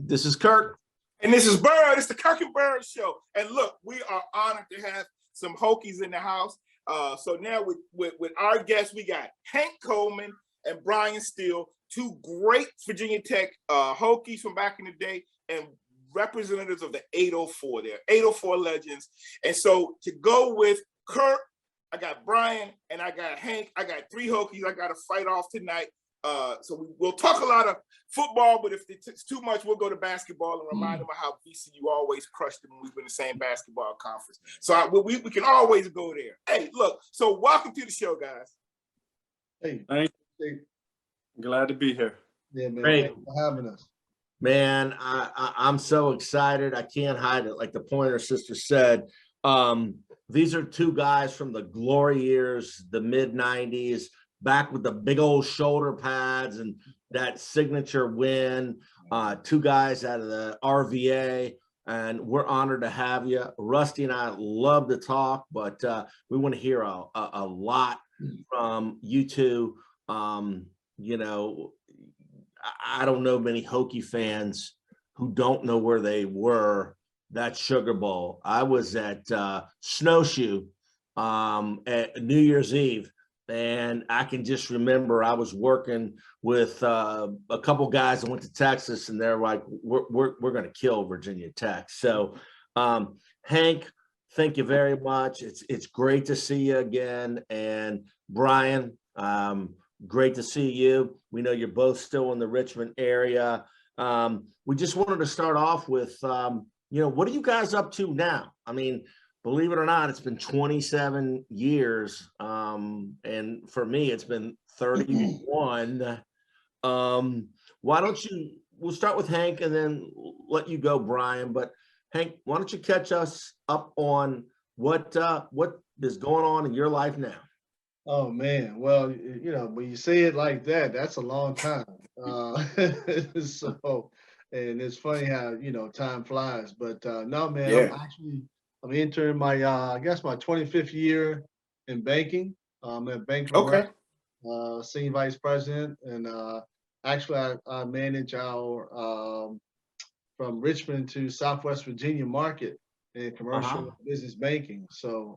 This is Kirk. And this is Bird. It's the Kirk and Bird Show. And look, we are honored to have some Hokies in the house. So now with our guests, we got Hank Coleman and Bryan Steele, two great Virginia Tech Hokies from back in the day and representatives of the 804. They're 804 legends. And so to go with Kirk, I got Bryan and I got Hank. I got three Hokies I got to fight off tonight. So we'll talk a lot of football, but if it's too much, we'll go to basketball and remind them of how VCU always crushed them when we were in the same basketball conference. So we can always go there. Hey, look, so welcome to the show, guys. Hey, thank you. Glad to be here. Yeah, man. Great. Thanks for having us. Man, I'm so excited. I can't hide it. Like the Pointer Sisters said, these are two guys from the glory years, the mid-90s, back with the big old shoulder pads and that signature win. Two guys out of the RVA, and we're honored to have you. Rusty and I love to talk, but we want to hear a lot from you two. You know, I don't know many Hokie fans who don't know where they were that Sugar Bowl. I was at Snowshoe at New Year's Eve, and I can just remember I was working with a couple guys that went to Texas, and they're like, we're going to kill Virginia Tech. So, Hank, thank you very much. It's great to see you again. And Bryan, great to see you. We know you're both still in the Richmond area. We just wanted to start off with, you know, what are you guys up to now? I mean, believe it or not, it's been 27 years. And for me, it's been 31. Why don't we'll start with Hank and then let you go, Bryan. But Hank, why don't you catch us up on what is going on in your life now? Oh man, well, you know, when you say it like that, that's a long time. So, and it's funny how, you know, time flies. But no, man, Yeah. I'm entering my I guess my 25th year in banking. I'm at Bank of Okay. America, senior vice president, and actually I manage our from Richmond to Southwest Virginia market in commercial business banking. So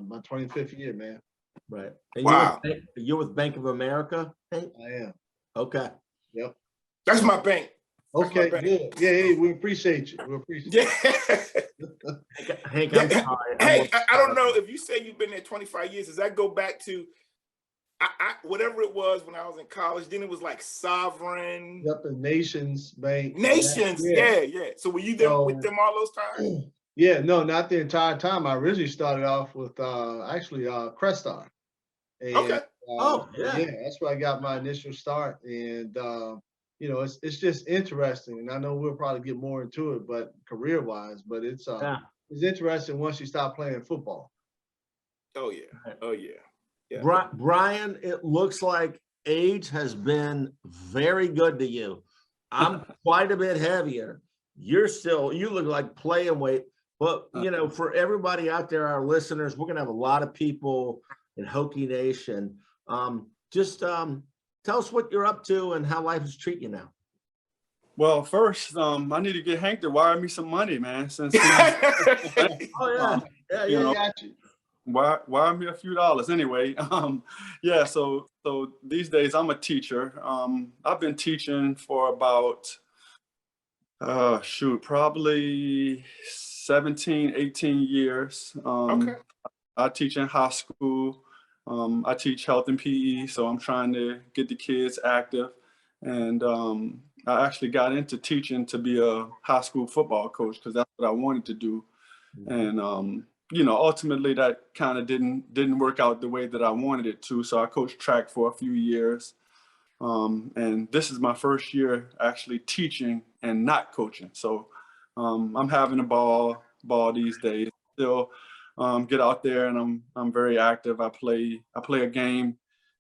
my 25th year, man. Right. And Wow. you're with Bank of America, Hank? I am. Okay. Yep. That's my bank. Okay, good. Yeah, hey, we appreciate you. We appreciate you. Yeah. Hank, I'm sorry. Hey, I don't know if you say you've been there 25 years. Does that go back to whatever it was when I was in college? Then it was like Sovereign. Yep, the Nations Bank. Nations. Yeah. So were you there with them all those times? Yeah, no, not the entire time. I originally started off with actually Crestar. And, Okay. Yeah, that's where I got my initial start. And you know, it's just interesting. And I know we'll probably get more into it, but career-wise, but it's interesting once you stop playing football. Oh yeah. Bryan, it looks like age has been very good to you. I'm quite a bit heavier. You look like playing weight. But, you know, for everybody out there, our listeners, we're going to have a lot of people in Hokie Nation. Just tell us what you're up to and how life is treating you now. Well, first, I need to get Hank to wire me some money, man. Since Oh yeah, you know, Got you. wire me a few dollars anyway. Yeah. So these days I'm a teacher. I've been teaching for about probably 17, 18 years. Okay. I teach in high school. I teach health and PE, so I'm trying to get the kids active. And I actually got into teaching to be a high school football coach because that's what I wanted to do. And you know, ultimately that kind of didn't work out the way that I wanted it to. So I coached track for a few years. And this is my first year actually teaching and not coaching. So I'm having a ball these days. Still get out there and I'm very active. I play a game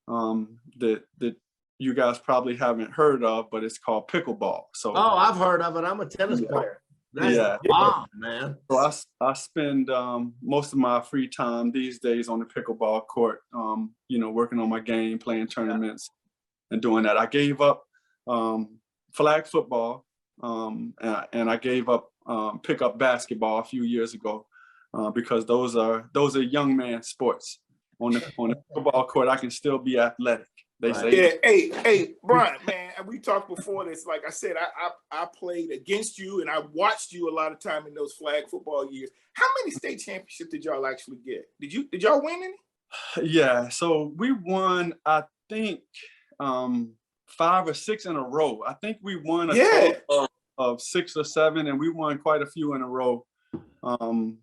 that you guys probably haven't heard of, but it's called pickleball. So I've heard of it. I'm a tennis player. That's bomb, man. So I spend most of my free time these days on the pickleball court, you know, working on my game, playing tournaments and doing that. I gave up flag football and I gave up pickup basketball a few years ago because those are young man sports. On the football court, I can still be athletic. They say. Yeah, hey, Bryan, man, we talked before this. Like I said, I played against you, and I watched you a lot of time in those flag football years. How many state championships did y'all actually get? Did y'all win any? Yeah, so we won, I think, 5 or 6 in a row. I think we won a total of 6 or 7, and we won quite a few in a row. That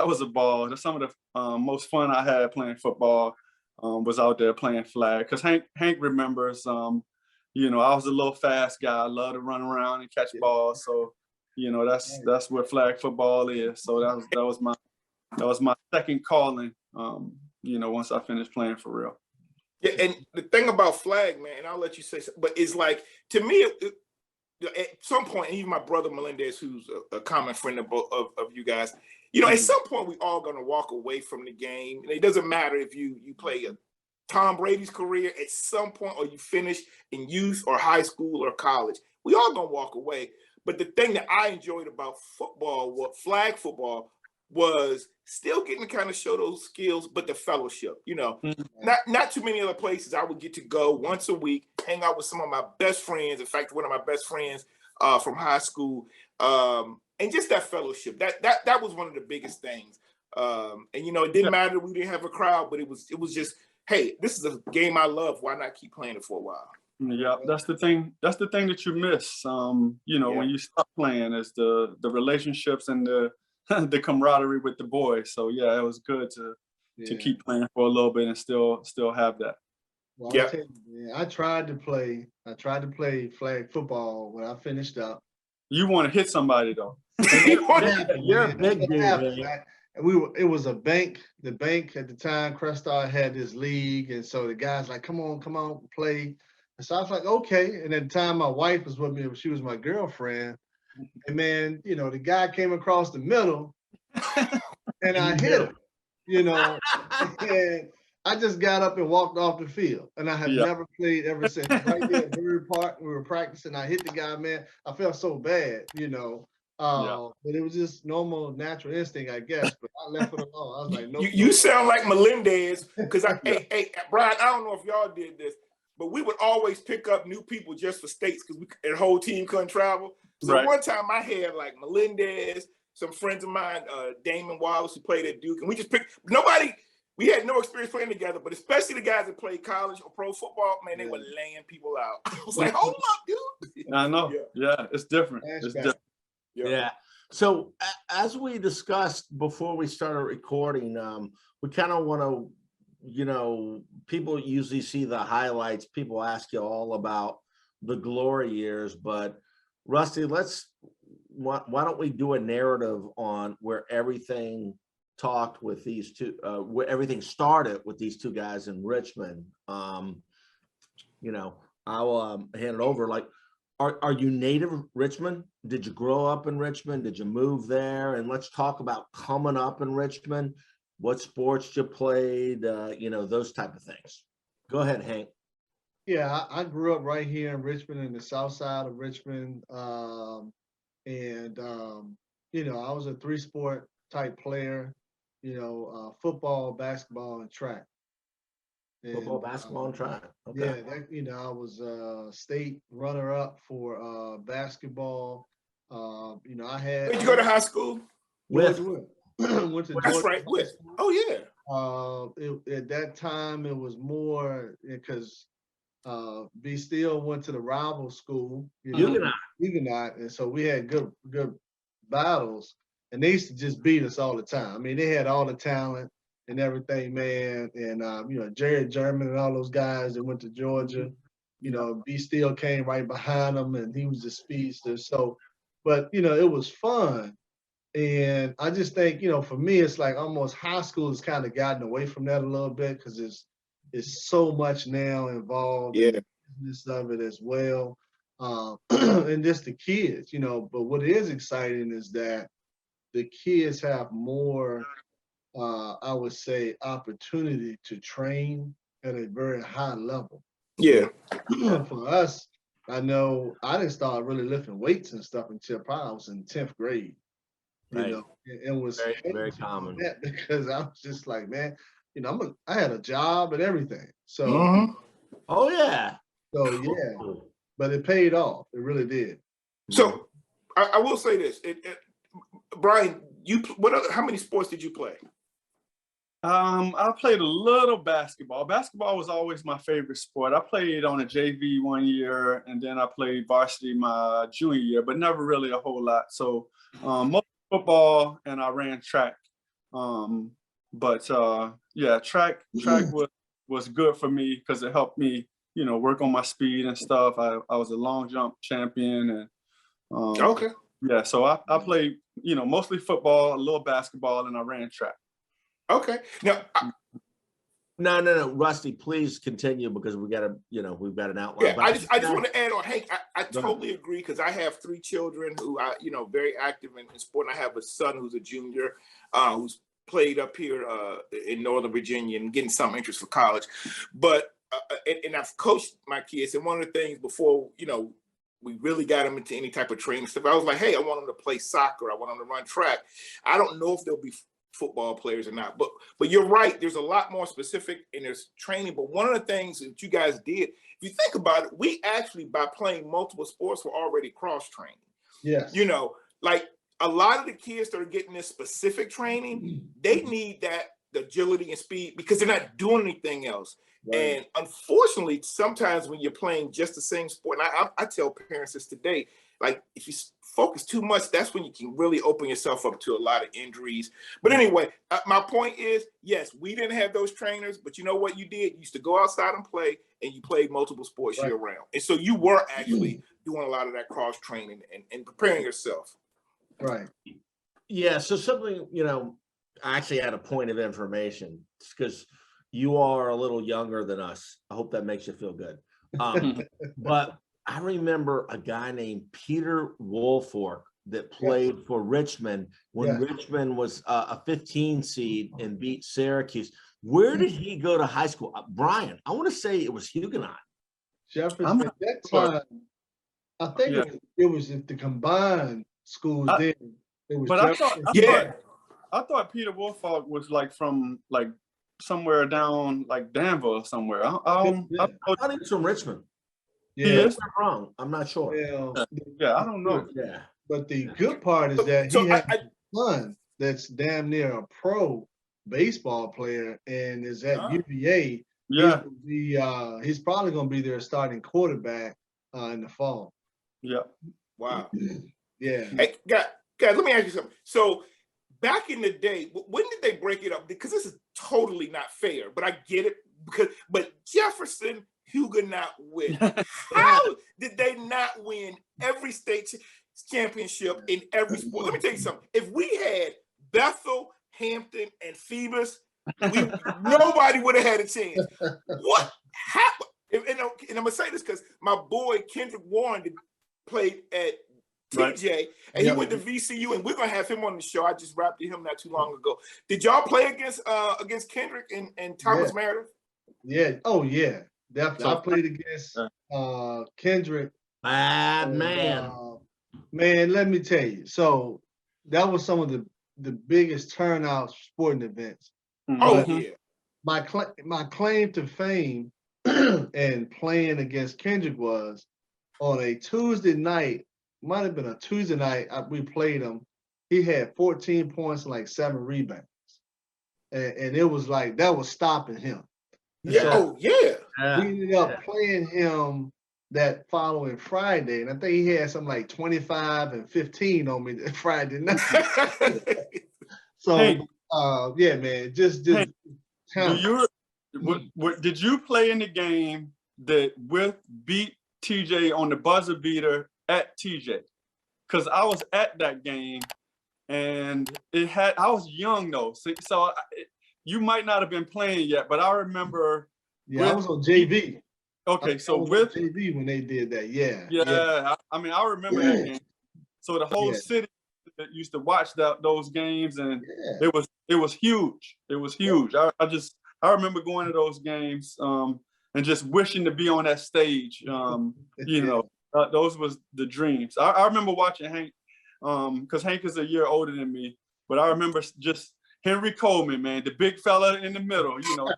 was a ball. That's some of the most fun I had playing football. Was out there playing flag, because Hank remembers. You know, I was a little fast guy. I love to run around and catch balls. So, you know, that's what flag football is. So that was my second calling. You know, once I finished playing for real. Yeah, and the thing about flag, man, and I'll let you say something, but it's like, to me, at some point, even my brother Melendez, who's a common friend of you guys, you know, at some point we all gonna walk away from the game. And it doesn't matter if you play a Tom Brady's career at some point, or you finish in youth or high school or college. We all gonna walk away. But the thing that I enjoyed about football, flag football, was still getting to kind of show those skills, but the fellowship. You know, not too many other places I would get to go once a week, hang out with some of my best friends. In fact, one of my best friends from high school. And just that fellowship, that was one of the biggest things. And you know, it didn't matter we didn't have a crowd, but it was just, hey, this is a game I love. Why not keep playing it for a while? Yeah, that's the thing. That's the thing that you miss. You know, when you stop playing, is the relationships and the camaraderie with the boys. So yeah, it was good to keep playing for a little bit and still have that. Well, I'll tell you, man, I tried to play flag football when I finished up. You want to hit somebody though. You're a big dude, man. It was a bank. The bank at the time, Crestar had this league, and so the guys like, come on, play. And so I was like, okay. And at the time, my wife was with me. She was my girlfriend. And man, you know, the guy came across the middle, and I hit him. You know, and I just got up and walked off the field, and I have never played ever since. Right there at Bird Park, we were practicing. I hit the guy, man. I felt so bad, you know. But it was just normal, natural instinct, I guess. But I left it alone. I was like, no. You sound like Melendez, because hey, Bryan, I don't know if y'all did this, but we would always pick up new people just for states, because the whole team couldn't travel. So one time I had like Melendez, some friends of mine, Damon Wallace, who played at Duke, and we just picked we had no experience playing together, but especially the guys that played college or pro football, man, they were laying people out. I was like, hold up, dude. I know. Yeah, it's different. It's different. Yeah. So as we discussed before we started recording, we kind of want to, you know, people usually see the highlights. People ask you all about the glory years, but Rusty, why don't we do a narrative on where everything talked with these two, where everything started with these two guys in Richmond. You know, I'll hand it over. Like, are you native Richmond? Did you grow up in Richmond? Did you move there? And let's talk about coming up in Richmond. What sports you played? You know, those type of things. Go ahead, Hank. Yeah, I grew up right here in Richmond, in the south side of Richmond. You know, I was a 3-sport type player. You know, football, basketball, and track. Football, basketball, and track. Okay. Yeah, you know, I was state runner-up for basketball. You know, I had. Where'd you go to high school? Went to That's right. Oh yeah. At that time, it was more because B Steele went to the rival school, Huguenot, and so we had good battles. And they used to just beat us all the time. I mean, they had all the talent and everything, man. And, you know, Jared German and all those guys that went to Georgia, you know, B Steele came right behind them, and he was a speedster. So, but, you know, it was fun. And I just think, you know, for me, it's like almost high school has kind of gotten away from that a little bit, because it's so much now involved in the business of it as well. And just the kids, you know. But what is exciting is that the kids have more, I would say, opportunity to train at a very high level. Yeah. For us, I know I didn't start really lifting weights and stuff until probably I was in 10th grade. You Right. know, it was Very, very crazy common. that because I was just like, man, you know, I had a job and everything. Oh yeah. So yeah, but it paid off. It really did. So I will say this, Bryan, how many sports did you play? I played a little basketball. Basketball was always my favorite sport. I played on a JV one year, and then I played varsity my junior year, but never really a whole lot. So most football, and I ran track. Yeah, track was good for me because it helped me, you know, work on my speed and stuff. I was a long jump champion, and Okay. yeah, so I played, you know, mostly football, a little basketball, and I ran track. Okay. Now, No, Rusty, please continue because we've got an outline. yeah, But I just want to add on, Hank. I totally agree because I have 3 children who are, you know, very active in sport. And I have a son who's a junior, who's played up here in Northern Virginia and getting some interest for college. But and I've coached my kids. And one of the things before, you know, we really got them into any type of training stuff, I was like, hey, I want them to play soccer. I want them to run track. I don't know if they'll be football players or not, but you're right, there's a lot more specific in there's training. But one of the things that you guys did, if you think about it, we actually, by playing multiple sports, were already cross training. Yes. You know, like a lot of the kids that are getting this specific training, they need that agility and speed because they're not doing anything else. Right. And unfortunately, sometimes when you're playing just the same sport, and I tell parents this today, like if you focus too much, that's when you can really open yourself up to a lot of injuries. But anyway, my point is, yes, we didn't have those trainers, but you know what you did? You used to go outside and play, and you played multiple sports year round. And so you were actually doing a lot of that cross training and preparing yourself. Right. Yeah, so something, you know, I actually had a point of information because you are a little younger than us. I hope that makes you feel good. But I remember a guy named Peter Walford that played for Richmond when Richmond was a 15 seed and beat Syracuse. Where did he go to high school? Bryan, I want to say it was Huguenot. Jefferson at that time, I think it was the combined schools then. It was but I thought Peter Wolford was like from like somewhere down like Danville or somewhere. I thought he was from Richmond. Yeah, I'm wrong. I'm not sure. Yeah, I don't know. Yeah, but the good part is that he has a son that's damn near a pro baseball player and is at UVA. Yeah, he's probably going to be their starting quarterback in the fall. Yeah. Wow. Yeah. Hey, guys, let me ask you something. So back in the day, when did they break it up? Because this is totally not fair, but I get it. But Jefferson Huguenot win. How did they not win every state championship in every sport? Let me tell you something. If we had Bethel, Hampton, and Phoebus, nobody would have had a chance. What happened? And I'm gonna say this because my boy Kendrick Warren played at TJ, and he went to VCU, and we're gonna have him on the show. I just rapped to him not too long ago. Did y'all play against Kendrick and Thomas Meredith? Yeah. Oh yeah. Definitely. I played against Kendrick. Bad man. Man, let me tell you. So that was some of the biggest turnout sporting events. Oh yeah. My claim to fame and playing against Kendrick was on a Tuesday night. Might have been a Tuesday night. We played him. He had 14 points and like 7 rebounds, and it was like that was stopping him. Yeah. We ended up playing him that following Friday, and I think he had something like 25 and 15 on me that Friday night. So, yeah, man, just. Hey, did you play in the game that beat TJ on the buzzer beater at TJ? Because I was at that game, and I was young though, so you might not have been playing yet, but I remember. Yeah, I was on JV. Okay, so with JV when they did that, I mean, I remember that game. So the whole city used to watch those games, and it was huge. It was huge. I remember going to those games and just wishing to be on that stage. You know, those was the dreams. I remember watching Hank, because Hank is a year older than me, but I remember just Henry Coleman, man, the big fella in the middle, you know.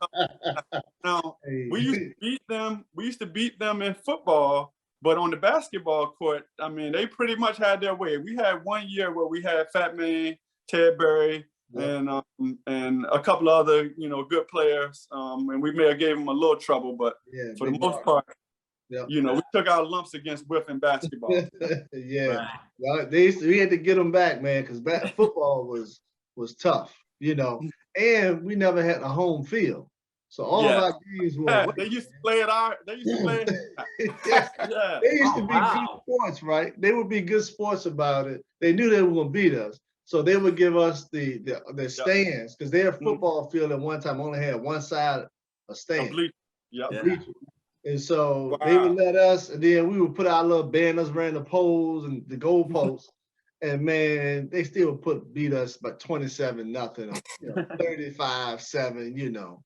Now, we used to beat them. We used to beat them in football, but on the basketball court, I mean, they pretty much had their way. We had one year where we had Fat Man, Ted Berry, and a couple of other, you know, good players. And we may have gave them a little trouble, but for the most part, you know, we took our lumps against Whiff in basketball. We had to get them back, man, because football was tough, you know, and we never had a home field. So all of our games were. They used to play at They used to play. They used to be good sports, right? They would be good sports about it. They knew they were going to beat us, so they would give us the stands, because their football field at one time only had one side of stand. And so they would let us, and then we would put our little banners around the poles and the goal posts. And man, they still beat us by 27-0, 35-7, you know.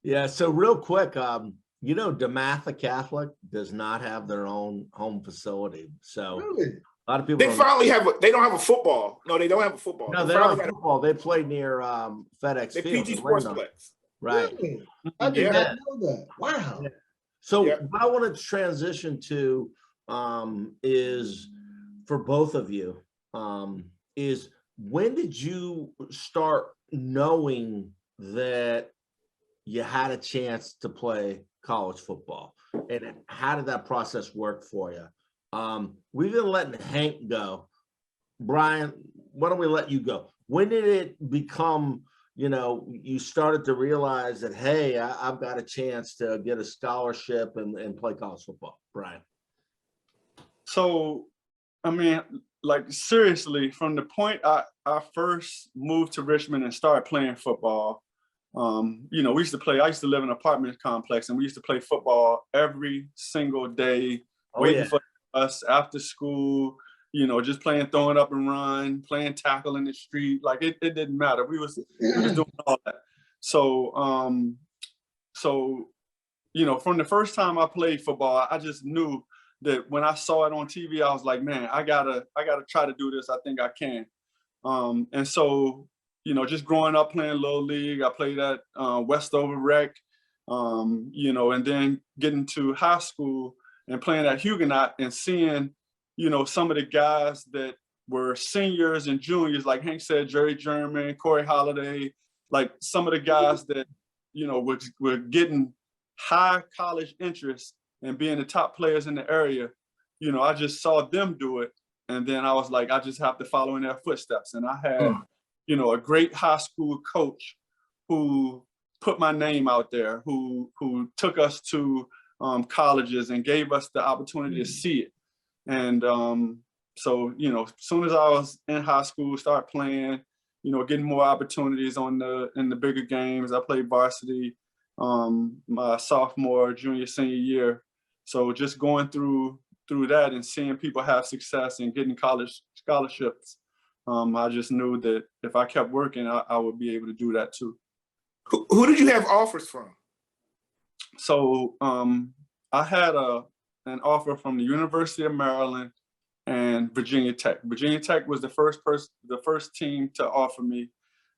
Yeah. So real quick, you know, DeMatha Catholic does not have their own home facility. So a lot of people they don't have a football. No, they don't have a football. No, they don't have football. They play near FedEx Field. PG Sportsplex. Right. Really? I did not know that. Wow. Yeah. So what I want to transition to is for both of you, is when did you start knowing that you had a chance to play college football? And how did that process work for you? We've been letting Hank go. Bryan, why don't we let you go? When did it become, you know, you started to realize that, hey, I've got a chance to get a scholarship and play college football? Bryan. So, I mean, like, seriously, from the point I first moved to Richmond and started playing football, you know, I used to live in an apartment complex, and we used to play football every single day, waiting for us after school, you know, just playing, throwing up and run, playing tackle in the street. Like, it didn't matter. We was doing all that. So, you know, from the first time I played football, I just knew that when I saw it on TV, I was like, man, I gotta try to do this. I think I can. And so, you know, just growing up playing Little League, I played at Westover Rec, you know, and then getting to high school and playing at Huguenot and seeing, you know, some of the guys that were seniors and juniors, like Hank said, Jerry German, Corey Holiday, like some of the guys that, you know, were getting high college interest and being the top players in the area. You know, I just saw them do it. And then I was like, I just have to follow in their footsteps. And I had, you know, a great high school coach who put my name out there, who took us to colleges and gave us the opportunity to see it. And so, you know, as soon as I was in high school, started playing, you know, getting more opportunities in the bigger games. I played varsity my sophomore, junior, senior year. So just going through that and seeing people have success and getting college scholarships, I just knew that if I kept working, I would be able to do that too. Who did you have offers from? So I had an offer from the University of Maryland and Virginia Tech. Virginia Tech was the first team to offer me.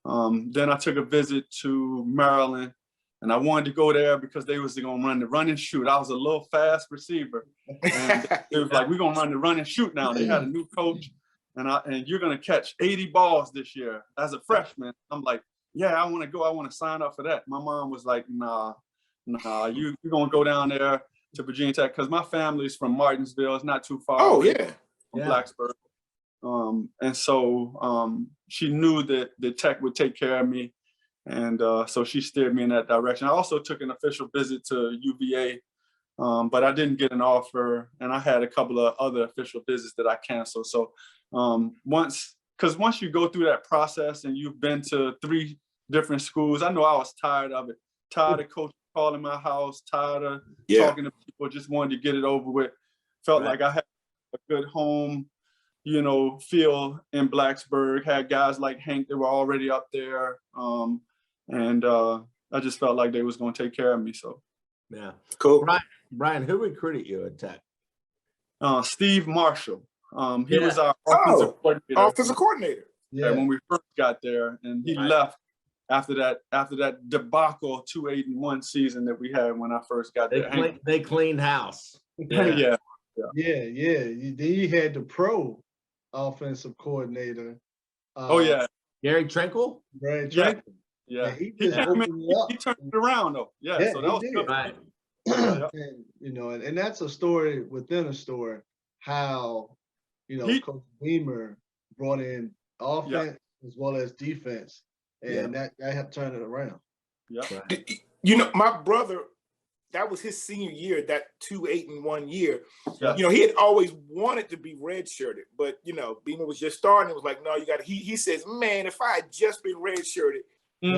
Then I took a visit to Maryland, and I wanted to go there because they was going to run the run and shoot. I was a little fast receiver, and it was like, we're going to run the run and shoot now. They had a new coach, and you're going to catch 80 balls this year as a freshman. I'm like, yeah, I want to go. I want to sign up for that. My mom was like, nah, you're going to go down there to Virginia Tech, because my family's from Martinsville. It's not too far. From Blacksburg. And so she knew that the Tech would take care of me. And so she steered me in that direction. I also took an official visit to UVA, but I didn't get an offer. And I had a couple of other official visits that I canceled. So once you go through that process and you've been to 3 different schools, I know I was tired of it. Tired of coach calling my house, tired of talking to people, just wanted to get it over with. Felt like I had a good home, you know, feel in Blacksburg, had guys like Hank that were already up there. And I just felt like they was going to take care of me. So, yeah. Cool. Bryan, who recruited you at Tech? Steve Marshall. He was our offensive Oh, coordinator. offensive coordinator. Yeah. When we first got there, and he Right. left after that debacle 2-8-1 season that we had when I first got there. They cleaned house. Yeah. Yeah. Then you had the pro offensive coordinator. Oh yeah. Gary Trinkle? Brad Yeah. Tranquil. Yeah. And he He just came in, opened it up. he turned it around though. Yeah. Yeah, So that he was did. good. Right. Yeah. And you know, and that's a story within a story, how, you know, He- Coach Beamer brought in offense as well as defense, and that helped turn it around. Yeah. Right. You know, my brother, that was his senior year, that 2-8-1 year. Yeah. You know, he had always wanted to be redshirted, but you know, Beamer was just starting. It was like, no, you got to. He says, man, if I had just been redshirted,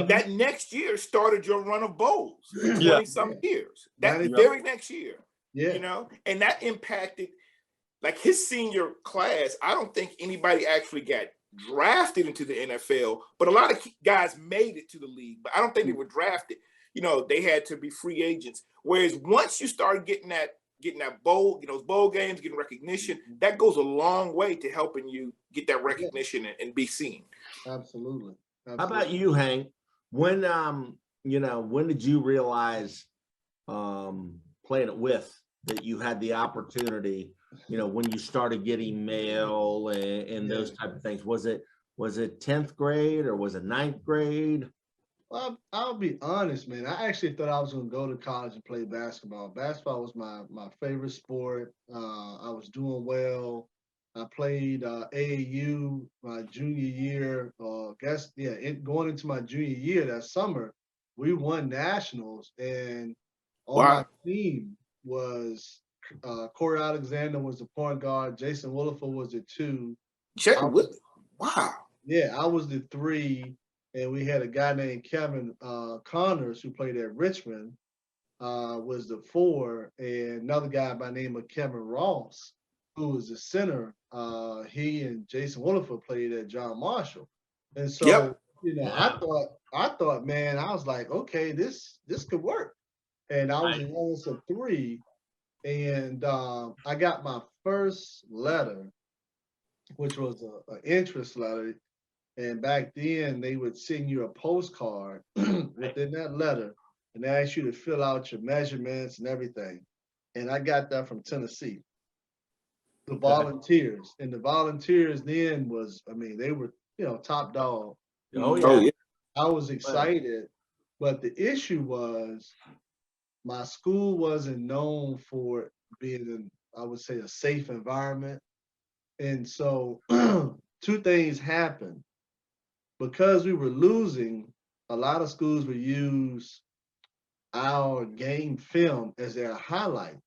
that next year started your run of bowls, 20 some years. That very next year, you know, and that impacted like his senior class. I don't think anybody actually got drafted into the NFL, but a lot of guys made it to the league, but I don't think they were drafted. You know, they had to be free agents. Whereas once you start getting that bowl, you know, those bowl games, getting recognition, that goes a long way to helping you get that recognition and be seen. Absolutely. How about you, Hank? When you know, when did you realize playing it with that you had the opportunity, you know, when you started getting mail and those type of things? Was it 10th grade or was it 9th grade? Well, I'll be honest, man. I actually thought I was going to go to college and play basketball. Basketball was my favorite sport. I was doing well. I played AAU my junior year. Going into my junior year that summer, we won nationals, and on my team was Corey Alexander was the point guard. Jason Williford was the 2. Wow. Yeah, I was the 3. And we had a guy named Kevin Connors who played at Richmond, was the 4, and another guy by the name of Kevin Ross, who was the center. He and Jason Williford played at John Marshall. And so, you know, I thought, man, I was like, okay, this could work. And I was the youngest of 3, and I got my first letter, which was an interest letter. And back then, they would send you a postcard within that letter, and they ask you to fill out your measurements and everything. And I got that from Tennessee, the Volunteers. And the Volunteers then was, I mean, they were, you know, top dog. Oh yeah. I was excited, but the issue was my school wasn't known for being in, I would say, a safe environment. And so 2 things happened. Because we were losing, a lot of schools would use our game film as their highlight.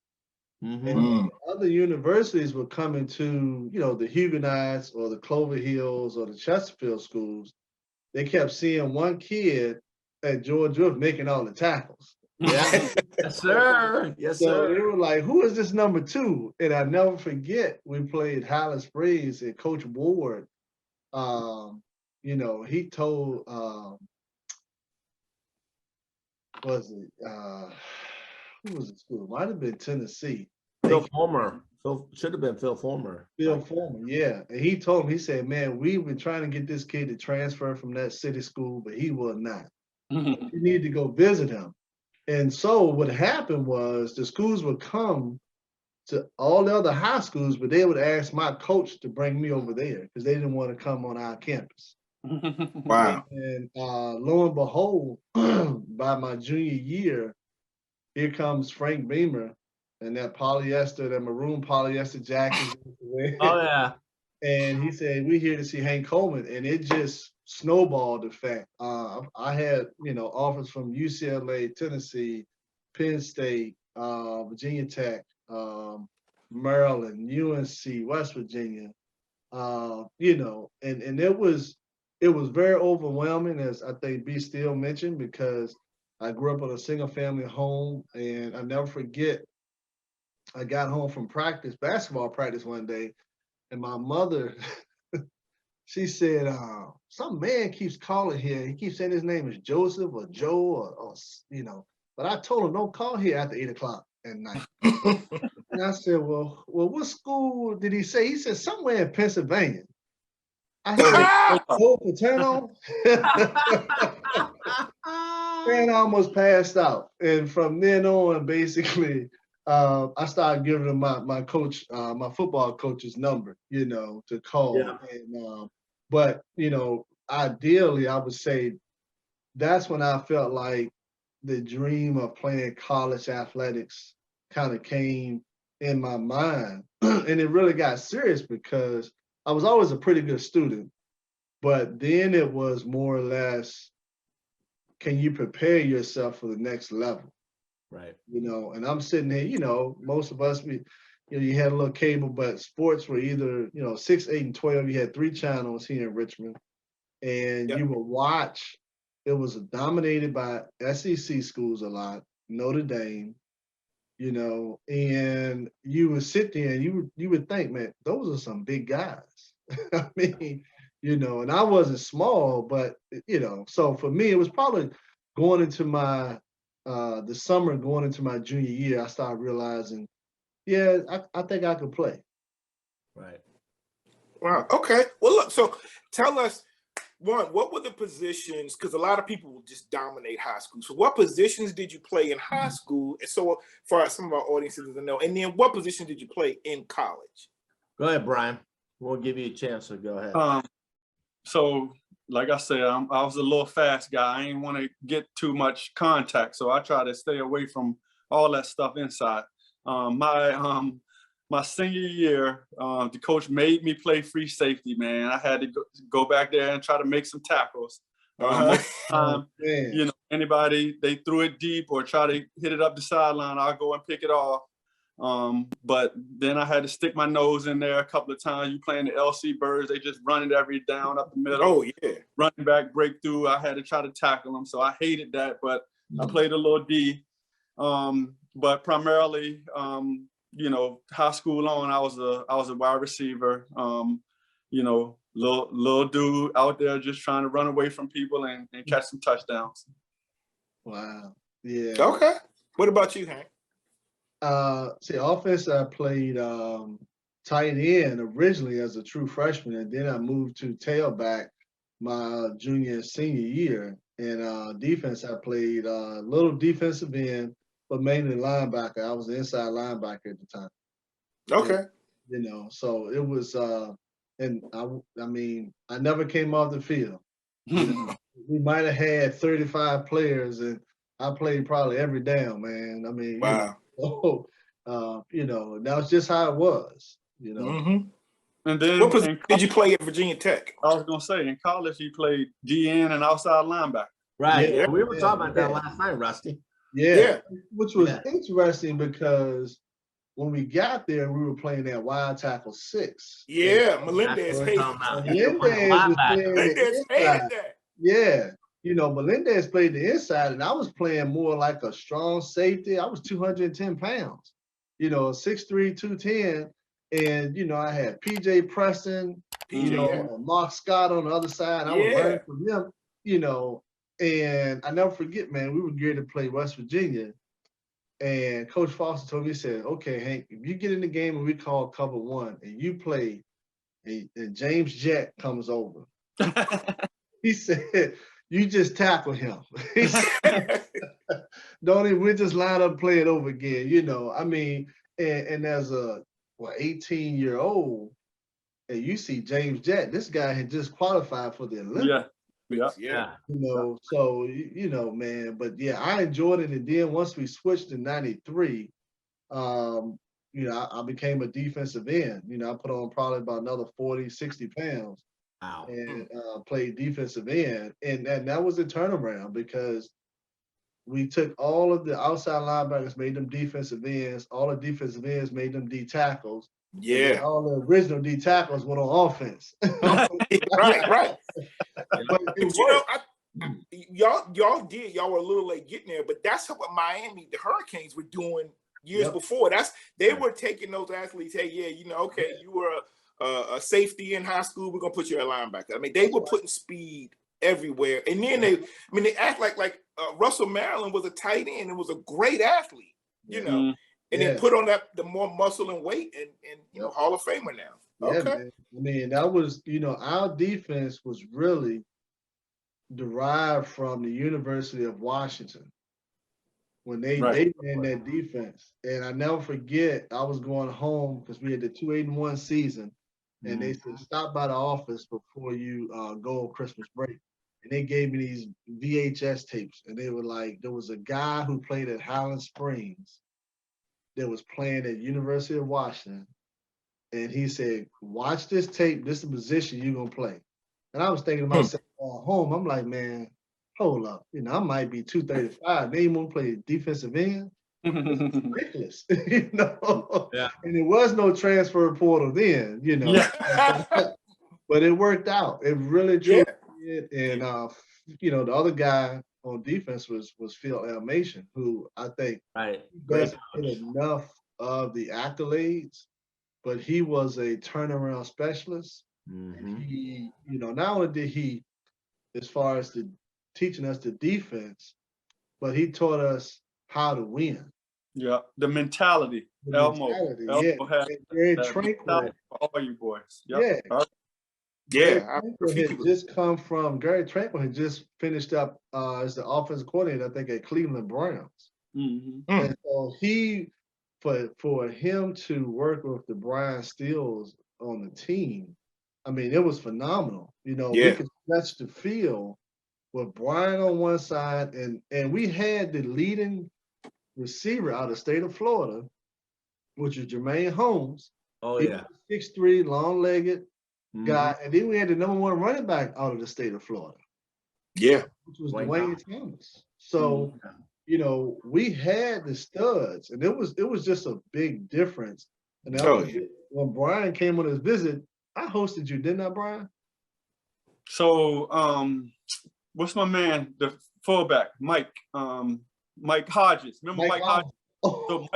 And other universities were coming to, you know, the Huguenots or the Clover Hills or the Chesterfield schools. They kept seeing one kid at George Wolf making all the tackles. Yes, sir. Yes, So sir. they were like, who is this number 2? And I never forget, we played Highland Springs and Coach Ward, you know, he told, who was the school? Might have been Tennessee. Phil Former. Should have been Phil Former. Phil Former, yeah. And he told him, he said, man, we've been trying to get this kid to transfer from that city school, but he will not. You need to go visit him. And so what happened was the schools would come to all the other high schools, but they would ask my coach to bring me over there because they didn't want to come on our campus. Wow. And lo and behold, by my junior year, here comes Frank Beamer and that maroon polyester jacket. Oh yeah. And he said, we're here to see Hank Coleman. And it just snowballed the fact. I had, you know, offers from UCLA, Tennessee, Penn State, Virginia Tech, Maryland, UNC, West Virginia, you know, and it was very overwhelming, as I think B Steele mentioned, because I grew up in a single family home, and I never forget, I got home from basketball practice one day, and my mother, she said, some man keeps calling here. He keeps saying his name is Joseph or Joe or you know, but I told him don't call here after 8 o'clock at night. And I said, well, what school did he say? He said somewhere in Pennsylvania. I said, Old Paterno? And I almost passed out. And from then on, basically, I started giving him my coach, my football coach's number, to call. Yeah. And but ideally, I would say that's when I felt like the dream of playing college athletics kind of came in my mind. And it really got serious because I was always a pretty good student, but then it was more or less, can you prepare yourself for the next level? Right. And I'm sitting here, most of us, you had a little cable, but sports were either, 6, 8, and 12. You had 3 channels here in Richmond, and you would watch. It was dominated by SEC schools a lot, Notre Dame, and you would sit there and you would think, man, those are some big guys. I mean, and I wasn't small, but so for me, it was probably going into my the summer going into my junior year, I started realizing, yeah, I think I could play. Right. Wow. Okay. Well, look. So tell us, what were the positions? Because a lot of people will just dominate high school. So what positions did you play in high school? And so for some of our audiences to know, and then what position did you play in college? Go ahead, Bryan. We'll give you a chance, so go ahead. So like I said, I was a little fast guy. I didn't want to get too much contact, so I try to stay away from all that stuff inside. My senior year, the coach made me play free safety, man. I had to go back there and try to make some tackles. Most of the time, anybody, they threw it deep or try to hit it up the sideline, I'll go and pick it off. But then I had to stick my nose in there a couple of times. You playing the LC Birds, they just run it every down up the middle. Oh, yeah. Running back breakthrough, I had to try to tackle them. So I hated that, but I played a little D. But primarily, high school on, I was a wide receiver. Little dude out there just trying to run away from people and catch some touchdowns. Wow. Yeah. Okay. What about you, Hank? See, offense, I played tight end originally as a true freshman, and then I moved to tailback my junior and senior year. And defense, I played a little defensive end, but mainly linebacker. I was the inside linebacker at the time. Okay. And, so it was, and I mean, I never came off the field. We might have had 35 players, and I played probably every down, man. I mean, wow. That was just how it was, Mm-hmm. And then what position did you play at Virginia Tech? I was gonna say in college he played DN and outside linebacker. Right. Yeah, we were talking about that last night, Rusty. Yeah. Which was interesting because when we got there, we were playing that wide tackle 6. Yeah, Melendez hated that. Melendez hated that. Yeah. Melendez played the inside, and I was playing more like a strong safety. I was 210 pounds, 6'3", 210. And, I had PJ Preston, and Mark Scott on the other side. I was learning from them, and I never forget, man, we were geared to play West Virginia. And Coach Foster told me, he said, okay, Hank, if you get in the game and we call cover 1 and you play, and James Jett comes over, he said, you just tackle him. He said, don't even, we just line up and play it over again, I mean, and as a 18-year-old, and you see James Jett, this guy had just qualified for the Olympics. Yeah. So, man, but yeah, I enjoyed it. And then once we switched in 93, I became a defensive end. I put on probably about another 40, 60 pounds. Wow. And played defensive end. And that was a turnaround because we took all of the outside linebackers, made them defensive ends. All the defensive ends made them D tackles. Yeah. All the original D tackles went on offense. Right. But y'all were a little late getting there, but that's what Miami, the Hurricanes, were doing years before. They were taking those athletes. Hey, okay, you were a safety in high school. We're gonna put you at linebacker. I mean, they were putting speed everywhere, and then they act like Russell Maryland was a tight end and was a great athlete, and then put on the more muscle and weight, and you know, Hall of Famer now. Yeah, Okay. man. I mean, that was, you know, our defense was really derived from the University of Washington when they ran that defense. And I never forget, I was going home because we had the 2-8-1 season, and they said, stop by the office before you go on Christmas break. And they gave me these VHS tapes, and they were like, there was a guy who played at Highland Springs that was playing at University of Washington. And he said, watch this tape. This is the position you're going to play. And I was thinking to myself, home, I'm like, man, hold up. You know, I might be 235. They even want to play defensive end. It's ridiculous, you know. Yeah. And there was no transfer portal then, you know. But it worked out. It really truly did. And you know, the other guy on defense was Phil Elmation, who I think doesn't get enough of the accolades, but he was a turnaround specialist. And he, you know, not only did he, as far as teaching us the defense, but he taught us how to win. Yeah, the mentality. Elmo had very that tranquil for all you boys. Yep. Yeah. Gary Tranquil had just finished up as the offensive coordinator, I think, at Cleveland Browns. And so for him to work with the Bryan Steels on the team, I mean, it was phenomenal. You know, we could stretch the field with Bryan on one side, and we had the leading receiver out of the state of Florida, which is Jermaine Holmes. Oh, yeah. 6'3", long-legged guy. And then we had the #1 running back out of the state of Florida. Yeah. Which was Dwayne Thomas. So, you know, we had the studs, and it was just a big difference. And when Bryan came on his visit, I hosted you, didn't I, Bryan? So, what's my man, the fullback, Mike Hodges. Remember Mike Hodges? So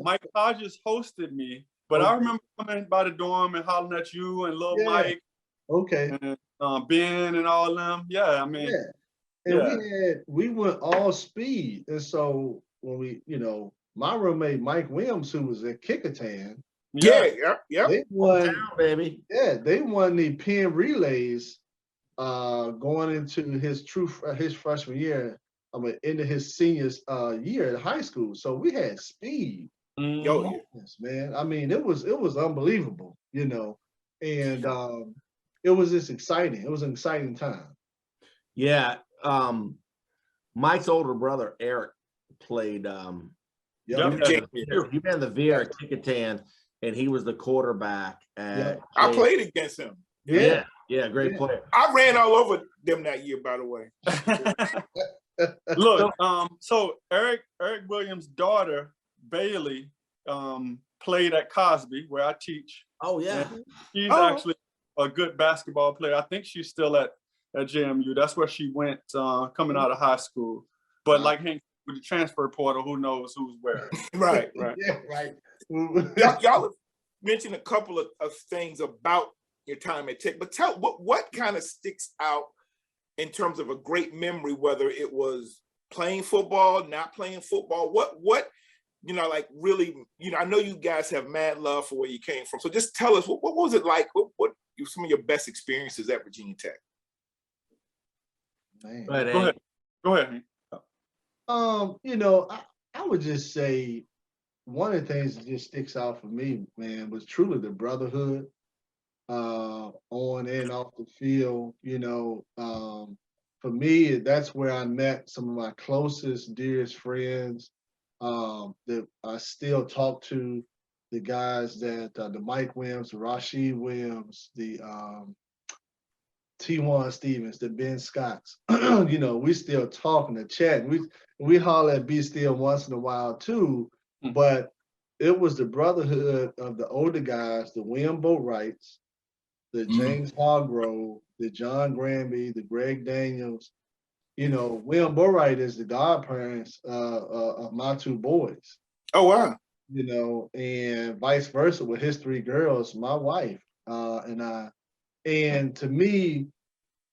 Mike Hodges hosted me, but I remember coming by the dorm and hollering at you and Lil Mike. And Ben and all them. Yeah, I mean. And we went all speed. And so when we, you know, my roommate Mike Williams, who was at Kickertan, they won, baby. Yeah, they won the pen relays going into his freshman year. I mean, into his senior year at high school. So we had speed. Man. I mean, it was unbelievable, you know. And it was just exciting. It was an exciting time. Yeah. Mike's older brother Eric played he ran the VR at Kickertan, and he was the quarterback at I played against him. Great player. I ran all over them that year, by the way. Look, so Eric Williams' daughter Bailey played at Cosby, where I teach. Oh yeah. She's actually a good basketball player. I think she's still at JMU. That's where she went coming out of high school. But like Hank, with the transfer portal, who knows who's where? Right. Yeah, right. Y'all mentioned a couple of things about your time at Tech, but tell what kind of sticks out in terms of a great memory, whether it was playing football, not playing football, what you know, like really, you know, I know you guys have mad love for where you came from. So just tell us, what was it like? What some of your best experiences at Virginia Tech? Man. Go ahead. You know, I would just say one of the things that just sticks out for me, man, was truly the brotherhood on and off the field. You know, for me, that's where I met some of my closest, dearest friends that I still talk to. The guys that the Mike Williams, the Rashid Williams, the T1 Stevens, the Ben Scotts. You know, we still talking and chatting. We holler at B Still once in a while too, but it was the brotherhood of the older guys, the William Boatwrights, the James Hargrove, the John Granby, the Greg Daniels. You know, William Boatwright is the godparents of my two boys. Oh, wow. You know, and vice versa with his three girls, my wife and I. And to me,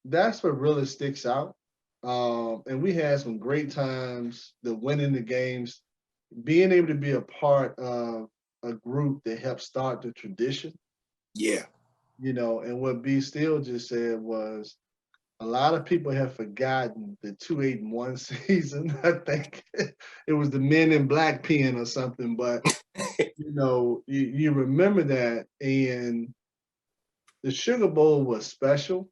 that's what really sticks out. And we had some great times, the winning the games. being able to be a part of a group that helped start the tradition, Yeah. you know, and what B Still just said was a lot of people have forgotten the 2-8-1 season. I think it was the Men in Black pen or something, but you know, you remember that, and the Sugar Bowl was special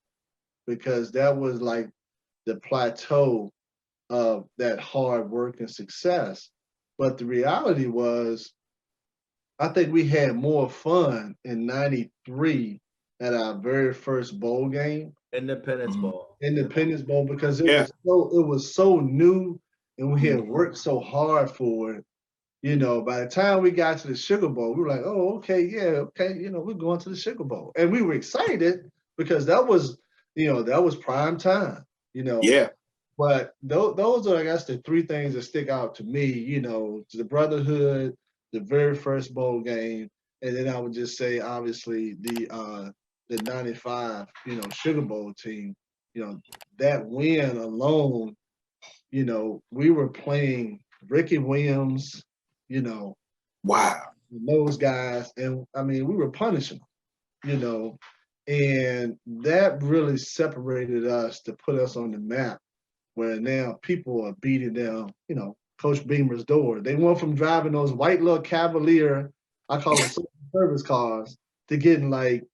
because that was like the plateau of that hard work and success. But the reality was, I think we had more fun in '93 at our very first bowl game, Independence Bowl. Independence Bowl, because Yeah. it was so new and we had Mhm. worked so hard for it. You know, by the time we got to the Sugar Bowl, we were like, oh, okay, yeah, okay, you know, we're going to the Sugar Bowl. And we were excited because that was, you know, that was prime time, you know. Yeah. But those are, I guess, the three things that stick out to me, you know, the brotherhood, the very first bowl game, and then I would just say, obviously, the '95, you know, Sugar Bowl team, you know, that win alone, you know, we were playing Ricky Williams, you know, Wow. those guys, and I mean, we were punishing them, you know, and that really separated us to put us on the map where now people are beating down, you know, Coach Beamer's door. They went from driving those white little Cavalier, I call them service cars, to getting like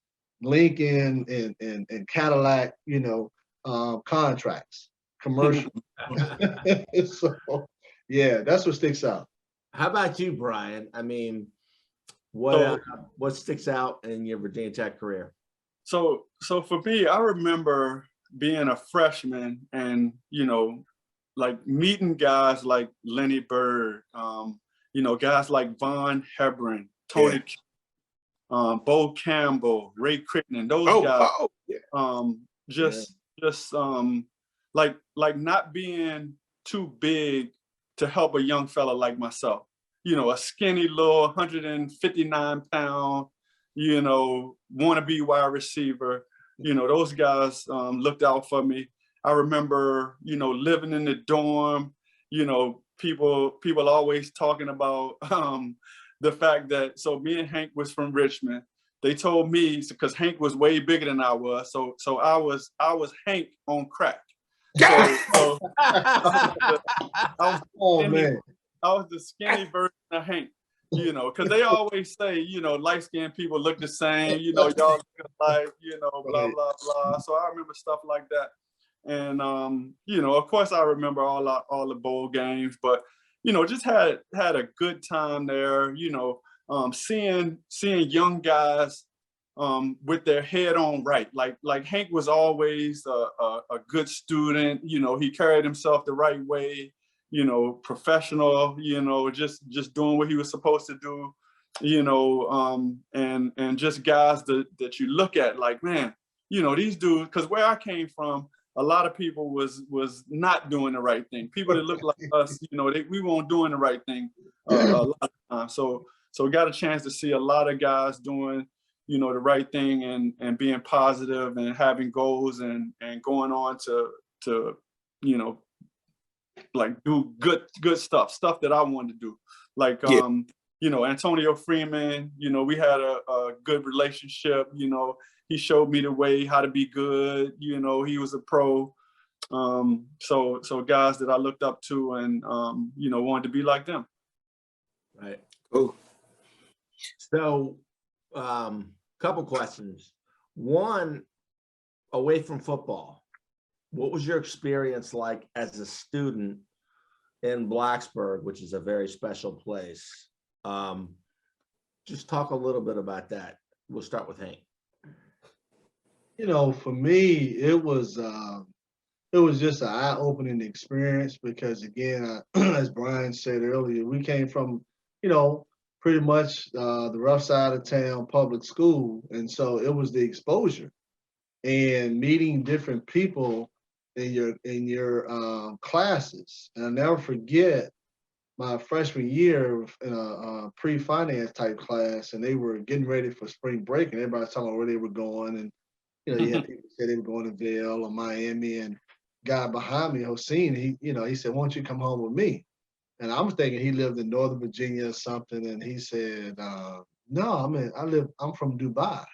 Lincoln and Cadillac, you know, contracts, commercial. So, yeah, that's what sticks out. How about you, Brian? I mean, So, what sticks out in your Virginia Tech career? so for me, I remember being a freshman and, you know, like meeting guys like Lenny Bird, you know, guys like Von Hebron, Tony, Bo Campbell, Ray Crittenden, those guys, Yeah. just like not being too big to help a young fella like myself. You know, a skinny little 159-pound, you know, wannabe wide receiver. You know, those guys looked out for me. I remember, you know, living in the dorm, you know, people always talking about the fact that, so me and Hank was from Richmond. They told me, because Hank was way bigger than I was, so I was Hank on crack. So I was Oh skinny, man, I was the skinny version of Hank. You know, because they always say, you know, light-skinned people look the same, you know, y'all look alike, you know, blah, blah, blah. So I remember stuff like that. And you know, of course I remember all the bowl games, but you know, just had a good time there, you know, seeing young guys with their head on right. Like Hank was always a good student, you know, he carried himself the right way, you know, professional, you know, just doing what he was supposed to do, you know, and just guys that you look at like, man, you know, these dudes, because where I came from, a lot of people was not doing the right thing. People that look like us, you know, we weren't doing the right thing a lot of times. So we got a chance to see a lot of guys doing, you know, the right thing and being positive and having goals and going on to, you know, like do good stuff that I wanted to do. Like, you know, Antonio Freeman, you know, we had a good relationship, you know, he showed me the way how to be good, you know, he was a pro. So guys that I looked up to and, you know, wanted to be like them. Right. Cool. So, couple questions. One, away from football, what was your experience like as a student in Blacksburg, which is a very special place? Just talk a little bit about that. We'll start with Hank. you know, for me, it was just an eye-opening experience because, again, as Brian said earlier, we came from, you know, pretty much the rough side of town public school, and so it was the exposure and meeting different people in your classes. And I'll never forget my freshman year in a pre-finance type class, and they were getting ready for spring break, and everybody's talking about where they were going, and you know, you had people say they were going to Vail or Miami, and guy behind me, Hossein, he said, "Why don't you come home with me?" And I'm thinking he lived in Northern Virginia or something. And he said, no, I'm from Dubai.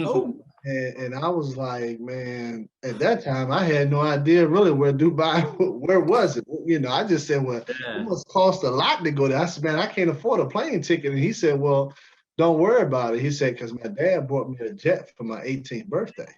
Oh, And I was like, man, at that time, I had no idea really where Dubai, where was it? You know, I just said, well, it yeah. must cost a lot to go there. I said, man, I can't afford a plane ticket. And he said, well, don't worry about it. He said, because my dad bought me a jet for my 18th birthday.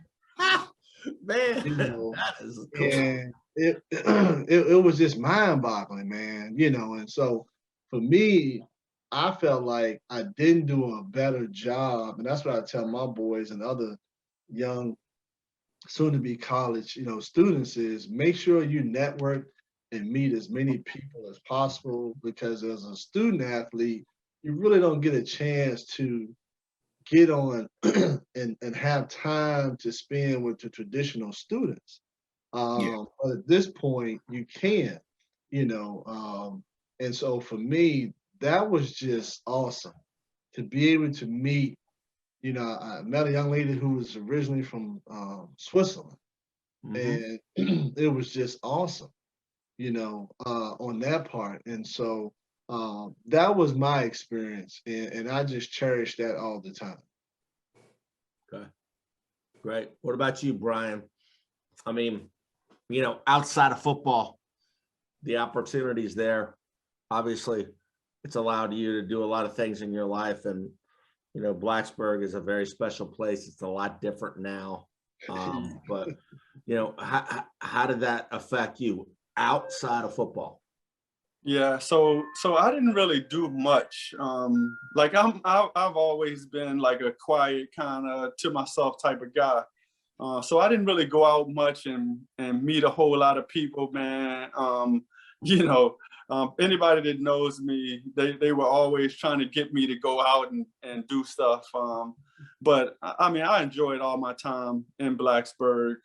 Man, You know, that is cool. and it was just mind-boggling, man. You know, and so for me, I felt like I didn't do a better job, and that's what I tell my boys and other young, soon-to-be college, students is make sure you network and meet as many people as possible, because as a student athlete, you really don't get a chance to get on and have time to spend with the traditional students. But at this point, you can, and so for me, that was just awesome to be able to meet. I met a young lady who was originally from Switzerland, Mhm. and it was just awesome, on that part. And so that was my experience, and I just cherish that all the time. Okay, great. What about you, Bryan? I mean, outside of football, the opportunities there, obviously, it's allowed you to do a lot of things in your life. And, Blacksburg is a very special place. It's a lot different now. But, how did that affect you outside of football? Yeah, so I didn't really do much. Like I've always been like a quiet kind of to myself type of guy. So I didn't really go out much and meet a whole lot of people, man. Anybody that knows me, they were always trying to get me to go out and do stuff. But I mean, I enjoyed all my time in Blacksburg.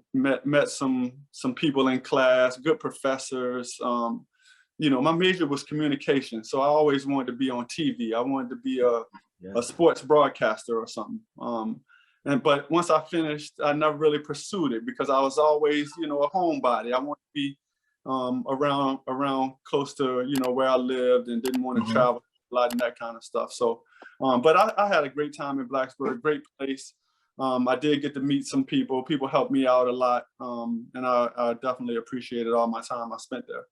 Met some people in class, good professors. My major was communication, so I always wanted to be on TV. I wanted to be a sports broadcaster or something. But once I finished, I never really pursued it because I was always, a homebody. I wanted to be around close to, where I lived, and didn't want to travel a lot and that kind of stuff. So, but I had a great time in Blacksburg, great place. I did get to meet some people. People helped me out a lot, and I definitely appreciated all my time I spent there.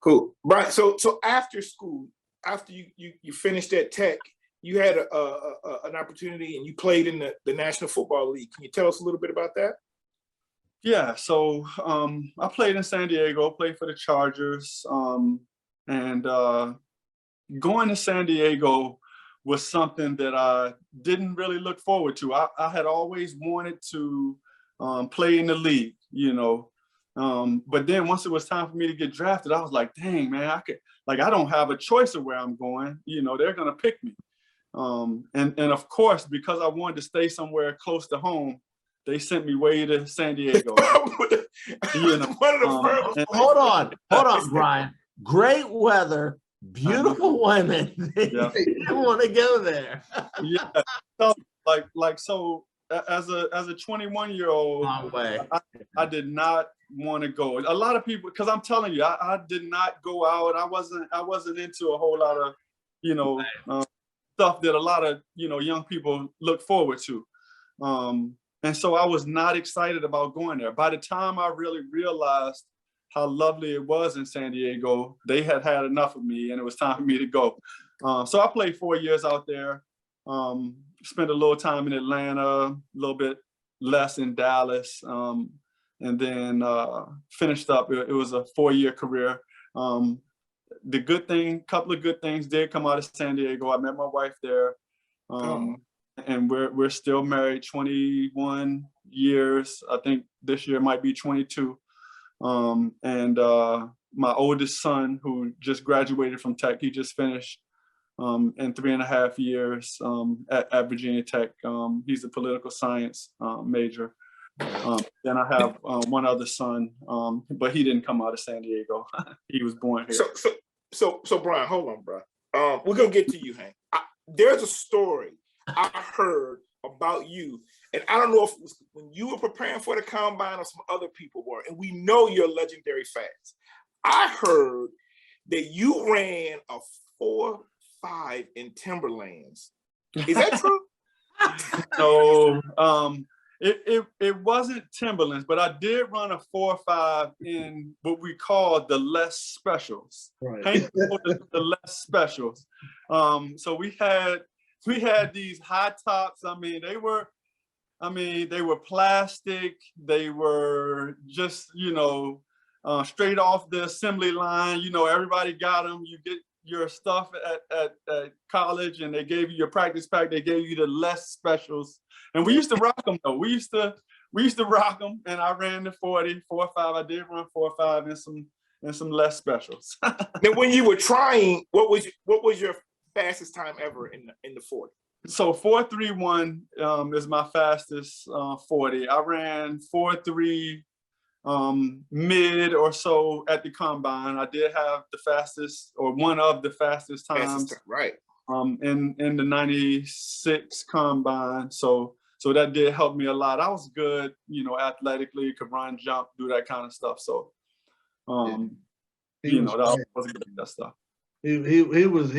Cool, Bryan. So after school, after you finished at Tech, you had an opportunity and you played in the National Football League. Can you tell us a little bit about that? Yeah, so I played in San Diego, played for the Chargers, and going to San Diego was something that I didn't really look forward to. I had always wanted to play in the league, but then once it was time for me to get drafted, I was like, dang, man, I don't have a choice of where I'm going. They're going to pick me. And of course, because I wanted to stay somewhere close to home, they sent me way to San Diego. Hold on, Bryan. Great weather, beautiful women. They didn't want to go there. Yeah. So, so as a 21-year-old, I did not want to go. A lot of people, because I'm telling you, I did not go out. I wasn't into a whole lot of, stuff that a lot of, young people look forward to. And so I was not excited about going there. By the time I really realized how lovely it was in San Diego, they had enough of me and it was time for me to go. So I played 4 years out there, spent a little time in Atlanta, a little bit less in Dallas, and then finished up. It was a 4-year career. Couple of good things did come out of San Diego. I met my wife there. And we're still married 21 years. I think this year might be 22. And my oldest son, who just graduated from Tech, he just finished in 3.5 years at Virginia Tech. He's a political science major. Then I have one other son, but he didn't come out of San Diego. He was born here. So Bryan, hold on, bro. We're gonna get to you, Hank. There's a story I heard about you and I don't know if it was when you were preparing for the combine or some other people were, and we know you're legendary fast. I heard that you ran a 4.5 in Timberlands. Is that true? So it wasn't Timberlands, but I did run a 4.5 in what we call the less specials. Right. Hank called it the less specials. So we had these high tops. They were plastic. They were just, straight off the assembly line. Everybody got them. You get your stuff at college, and they gave you your practice pack. They gave you the less specials, and we used to rock them though. We used to rock them, and I ran the 40, 4.5. I did run 4.5 and some less specials. Now, when you were trying, what was your fastest time ever in the 40? So 4.31 is my fastest 40. I ran 4.3 mid or so at the combine. I did have the fastest, or one of the fastest times, right? In the 96 combine. So that did help me a lot. I was good, athletically, could run, jump, do that kind of stuff. So that was good at that stuff. He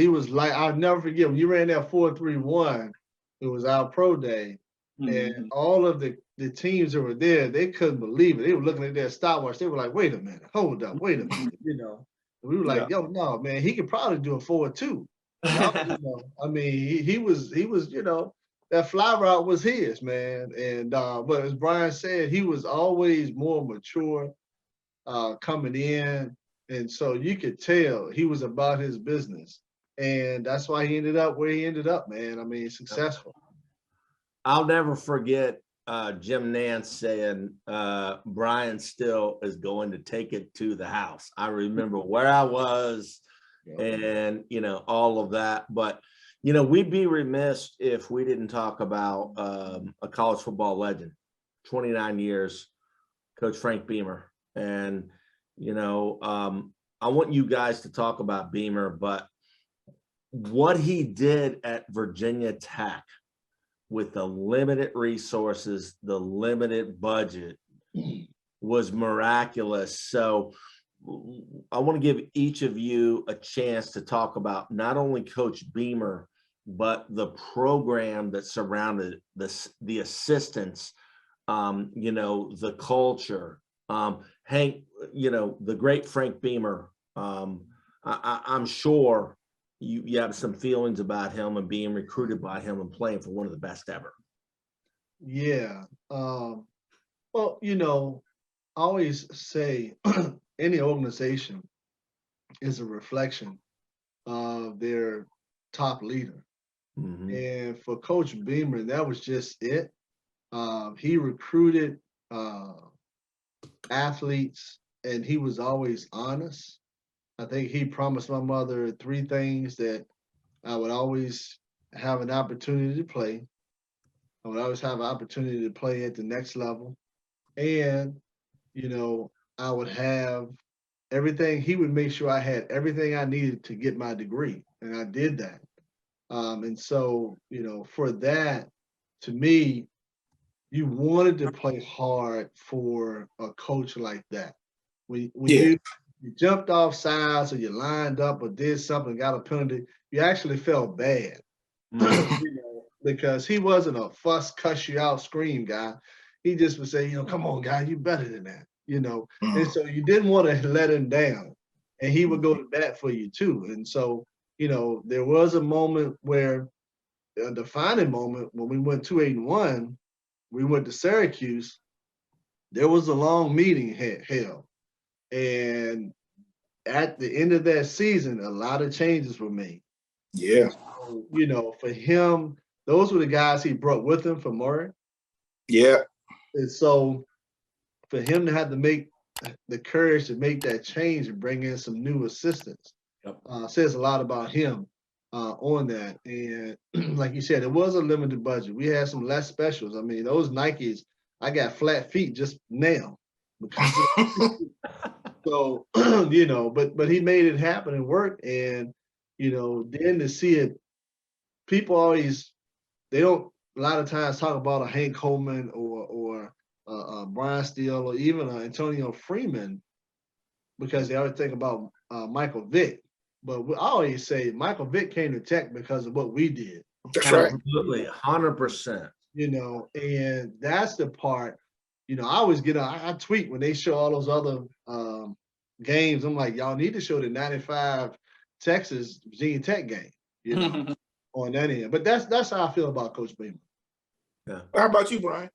was like, I'll never forget when you ran that 4.31. It was our pro day, and all of the teams that were there, they couldn't believe it. They were looking at their stopwatch. They were like, "Wait a minute, hold up, wait a minute." We were like, "Yo, no, man, he could probably do a 4.2." He was, that fly route was his, man. And but as Bryan said, he was always more mature coming in. And so you could tell he was about his business. And that's why he ended up where he ended up, man. Successful. I'll never forget Jim Nance saying Bryan still is going to take it to the house. I remember where I was and, all of that. But, we'd be remiss if we didn't talk about a college football legend, 29 years, Coach Frank Beamer. And, I want you guys to talk about Beamer, but what he did at Virginia Tech with the limited resources, the limited budget was miraculous. So I want to give each of you a chance to talk about not only Coach Beamer, but the program that surrounded the assistants, the culture. Hank, the great Frank Beamer, I'm sure you have some feelings about him and being recruited by him and playing for one of the best ever. Yeah. Well, I always say any organization is a reflection of their top leader. Mm-hmm. And for Coach Beamer, that was just it. He recruited athletes, and he was always honest. I think he promised my mother 3 things: that I would always have an opportunity to play. I would always have an opportunity to play at the next level. And, I would have everything. He would make sure I had everything I needed to get my degree. And I did that. And so, for that, to me, you wanted to play hard for a coach like that. When you jumped off sides or you lined up or did something, got a penalty, you actually felt bad. Because he wasn't a fuss, cuss you out, scream guy. He just would say, come on, guy, you better than that, And so you didn't want to let him down. And he would go to bat for you too. And so, there was a moment where, a defining moment, when we went 2-8-1, we went to Syracuse. There was a long meeting held. And at the end of that season, a lot of changes were made. Yeah. So, for him, those were the guys he brought with him from Murray. Yeah. And so for him to have to make the courage to make that change and bring in some new assistants says a lot about him on that. And like you said, it was a limited budget. We had some less specials. Those Nikes, I got flat feet just now. So, but he made it happen and work. And, then to see it, people always, they don't a lot of times talk about a Hank Coleman or Bryan Steele or even Antonio Freeman because they always think about Michael Vick. But I always say Michael Vick came to Tech because of what we did. That's right. Absolutely, 100%. You know, and that's the part. You know, I always get I tweet when they show all those other games. I'm like, y'all need to show the '95 Texas Virginia Tech game. You know, on that end. But that's how I feel about Coach Beamer. Yeah. How about you, Bryan?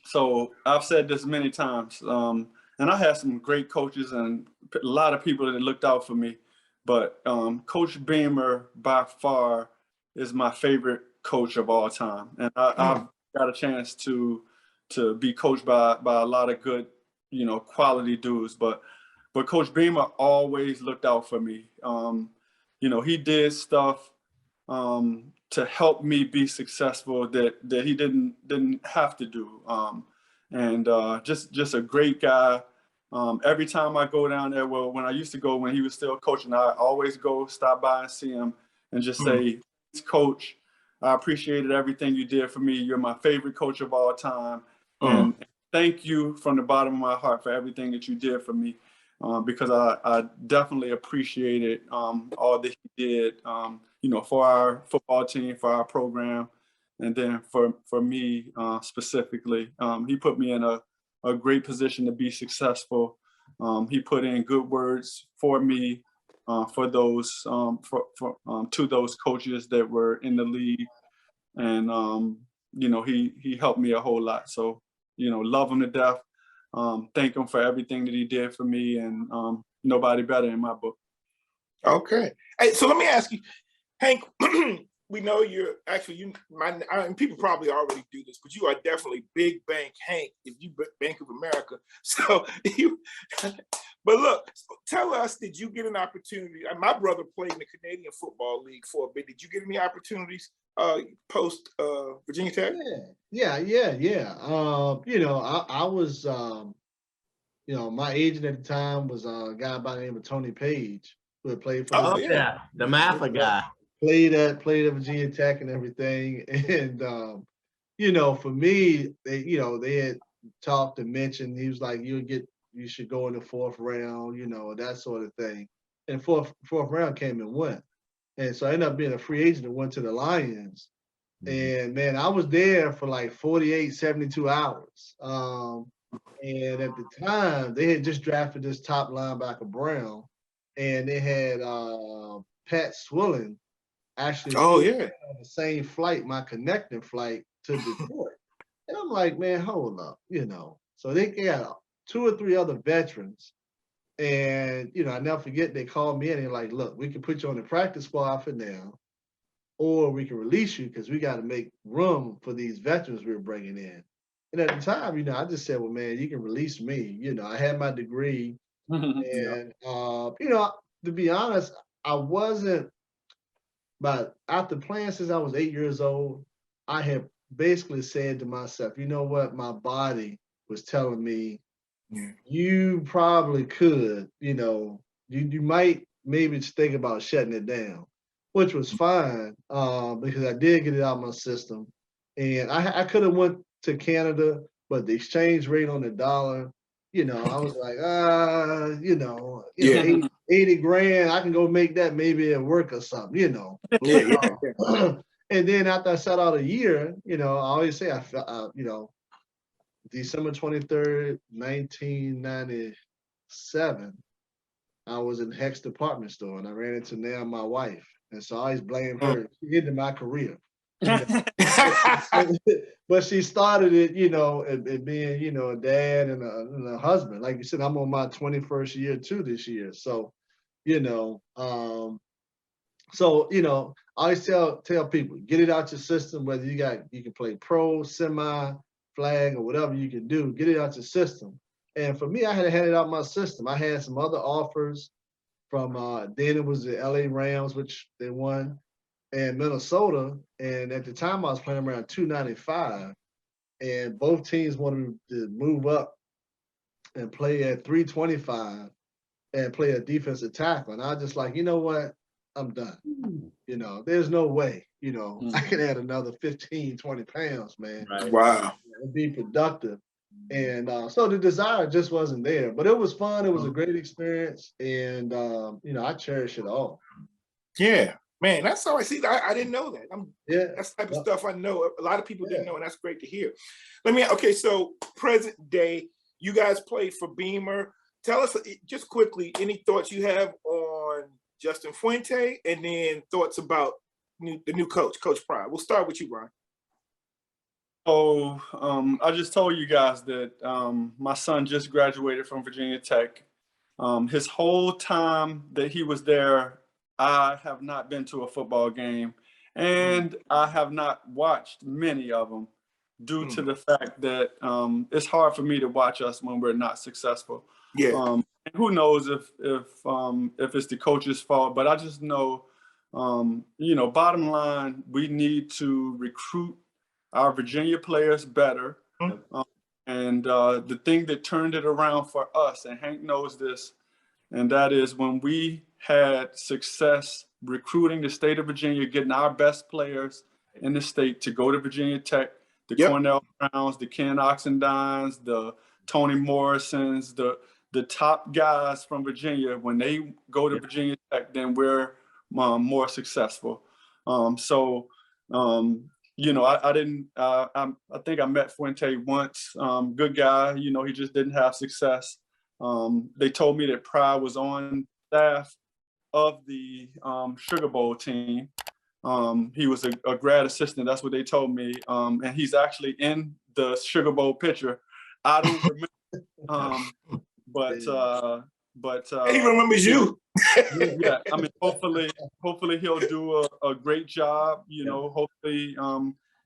So I've said this many times, and I had some great coaches and a lot of people that looked out for me. But Coach Beamer, by far, is my favorite coach of all time, and I've got a chance to be coached by a lot of good, you know, quality dudes. But Coach Beamer always looked out for me. You know, he did stuff to help me be successful that he didn't have to do. And just a great guy. Every time I go down there, well, when I used to go when he was still coaching, I always go stop by and see him and just say, Coach, I appreciated everything you did for me. You're my favorite coach of all time. And thank you from the bottom of my heart for everything that you did for me. Because I definitely appreciated all that he did, you know, for our football team, for our program, and then for me specifically. He put me in a great position to be successful. He put in good words for me, for those to those coaches that were in the league, and you know, he helped me a whole lot. So, you know, love him to death. Thank him for everything that he did for me, and nobody better in my book. Okay. Hey, so let me ask you, Hank, we know you're actually, and people probably already do this, but you are definitely big bank Hank if you Bank of America. So but look, tell us, did you get an opportunity? My brother played in the Canadian Football League for a bit. Did you get any opportunities post Virginia Tech? Yeah. You know, I was, you know, my agent at the time was a guy by the name of Tony Page, who had played for Yeah, the Matha guy. Played at Virginia Tech and everything. And you know, for me, they had talked and mentioned, he was like, you should go in the 4th round, you know, that sort of thing. And fourth round came and went. And so I ended up being a free agent and went to the Lions. And man, I was there for like 48, 72 hours. And at the time, they had just drafted this top linebacker Brown, and they had Pat Swilling actually on the same flight, my connecting flight to Detroit. And I'm like, man, hold up, you know. So they got 2 or 3 other veterans. And, you know, I never forget, they called me in and they're like, look, we can put you on the practice squad for now, or we can release you because we got to make room for these veterans we're bringing in. And at the time, you know, I just said, well, man, you can release me. You know, I had my degree. And, you know, to be honest, I wasn't, but after playing since I was 8 years old, I had basically said to myself, you know what, my body was telling me, you probably could, you know, you might maybe think about shutting it down, which was fine because I did get it out of my system. And I could have went to Canada, but the exchange rate on the dollar, you know, I was like, you know, 80 grand, I can go make that maybe at work or something, you know. And then after I sat out a year, you know, I always say you know, December 23rd, 1997, I was in Hecht's department store and I ran into now my wife. And so I always blame her. She ended my career. But she started it, you know, at being, you know, a dad and a husband. Like you said, I'm on my 21st year too this year. So, you know, I always tell people, get it out your system, whether you can play pro, semi, flag, or whatever you can do, get it out your system. And for me, I had to hand it out my system. I had some other offers from then it was the LA Rams, which they won, and Minnesota. And at the time I was playing around 295, and both teams wanted me to move up and play at 325 and play a defensive tackle. And I was just like, you know what? I'm done. You know, there's no way, you know, I Mm. could add another 15, 20 pounds, man, Right. Wow. and be productive. And so the desire just wasn't there, but it was fun. It was a great experience. And, you know, I cherish it all. Yeah, man, that's how I see that. I didn't know that. Yeah. That's the type of Yep. stuff I know. A lot of people didn't Yeah. know, and that's great to hear. Okay, so present day, you guys play for Beamer. Tell us just quickly any thoughts you have on Justin Fuente, and then thoughts about the new coach, Coach Pryor. We'll start with you, Bryan. So I just told you guys that my son just graduated from Virginia Tech. His whole time that he was there, I have not been to a football game, and I have not watched many of them due to the fact that it's hard for me to watch us when we're not successful. Yeah. And who knows if it's the coach's fault, but I just know, you know, bottom line, we need to recruit our Virginia players better. And the thing that turned it around for us, and Hank knows this, and that is when we had success recruiting the state of Virginia, getting our best players in the state to go to Virginia Tech, the Cornell Browns, the Ken Oxendines, the Tony Morrisons, the top guys from Virginia. When they go to Virginia Tech, then we're more successful. You know, I didn't. I think I met Fuente once. Good guy. You know, he just didn't have success. They told me that Pryor was on staff of the Sugar Bowl team. He was a grad assistant. That's what they told me. And he's actually in the Sugar Bowl picture. I don't remember. But He remembers you. yeah, I mean, hopefully he'll do a great job. You know, hopefully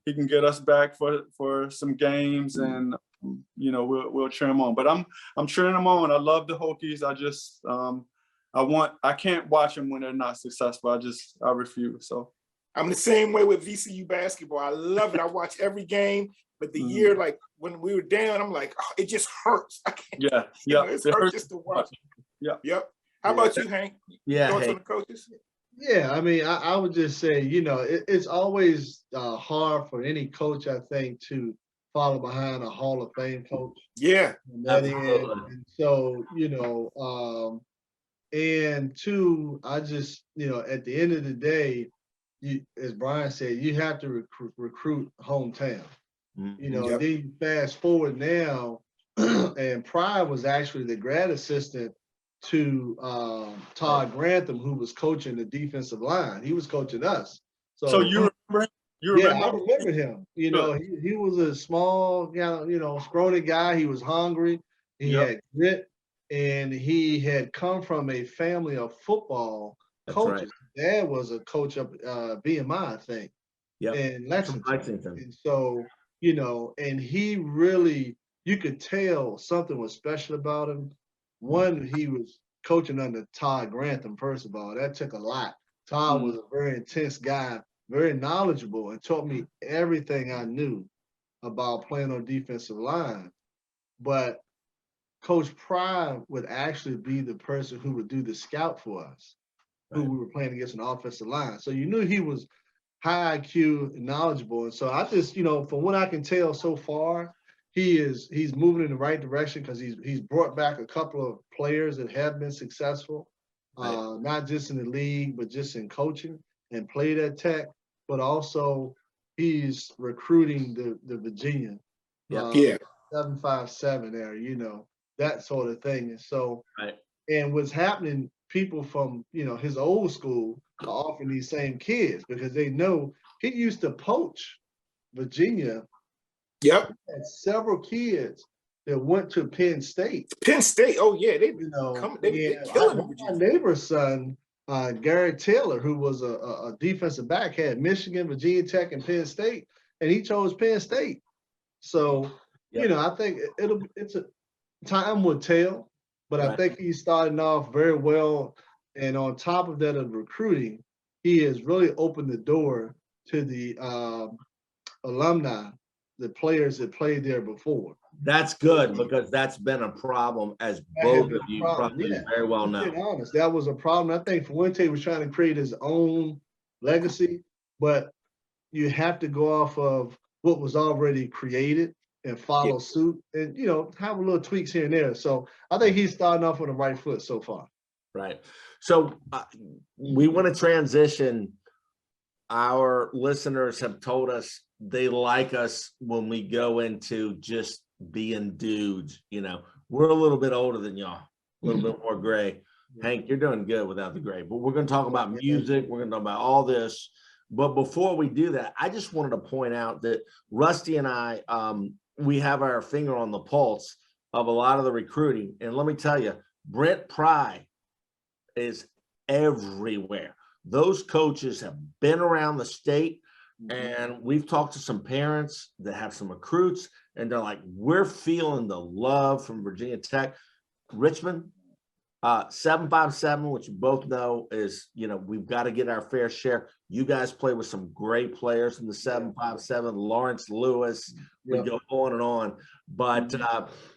he can get us back for some games, and you know, we'll cheer him on. But I'm cheering him on. I love the Hokies. I just I can't watch them when they're not successful. I refuse. So I'm the same way with VCU basketball. I love it. I watch every game, but the year, like when we were down, I'm like, oh, it just hurts. I can't. Yeah, you know, it hurts just to watch. Yeah. Yep. How about you, Hank? Yeah. Thoughts Hey. on the coaches? Yeah, I mean, I would just say, you know, it's always hard for any coach, I think, to follow behind a Hall of Fame coach. Yeah. And so, you know, and two, I just, you know, at the end of the day, as Bryan said, you have to recruit hometown. You know, then you fast forward now, and Pryor was actually the grad assistant to Todd Grantham, who was coaching the defensive line. He was coaching us. So you remember? Yeah, I remember him. You know, he was a small, you know, scrawny guy. He was hungry. He had grit, and he had come from a family of football coaches. Right. Dad was a coach of BMI, I think, in Lexington. And so, you know, and he really, you could tell something was special about him. One, he was coaching under Todd Grantham, first of all. That took a lot. Todd was a very intense guy, very knowledgeable, and taught me everything I knew about playing on defensive line. But Coach Pryor would actually be the person who would do the scout for us, who we were playing against an offensive line. So you knew he was high IQ and knowledgeable. And so I just, you know, from what I can tell so far, he's moving in the right direction because he's brought back a couple of players that have been successful, not just in the league, but just in coaching and played at Tech, but also he's recruiting the Virginia 757 area, you know, that sort of thing. And so, and what's happening, people from, you know, his old school are offering these same kids because they know he used to poach Virginia. Yep. Had several kids that went to Penn State. Penn State, oh yeah, they killing them. My neighbor's son, Gary Taylor, who was a defensive back, had Michigan, Virginia Tech, and Penn State, and he chose Penn State. So, you know, I think it's a time will tell, but I think he's starting off very well. And on top of that, of recruiting, he has really opened the door to the alumni, the players that played there before. That's good because that's been a problem, as That has both been of a you problem, probably yeah. very well know. Being honest, that was a problem. I think Fuente was trying to create his own legacy, but you have to go off of what was already created and follow suit, and have a little tweaks here and there. So I think he's starting off on the right foot so far. Right. So we want to transition. Our listeners have told us they like us when we go into just being dudes. We're a little bit older than y'all, a little bit more gray. Hank, you're doing good without the gray, but we're going to talk about music. We're going to talk about all this. But before we do that, I just wanted to point out that Rusty and I, we have our finger on the pulse of a lot of the recruiting. And let me tell you, Brent Pry is everywhere. Those coaches have been around the state, and we've talked to some parents that have some recruits, and they're like, we're feeling the love from Virginia Tech. Richmond, 757, which you both know is, we've got to get our fair share. You guys play with some great players in the 757, Lawrence Lewis, we go on and on. But,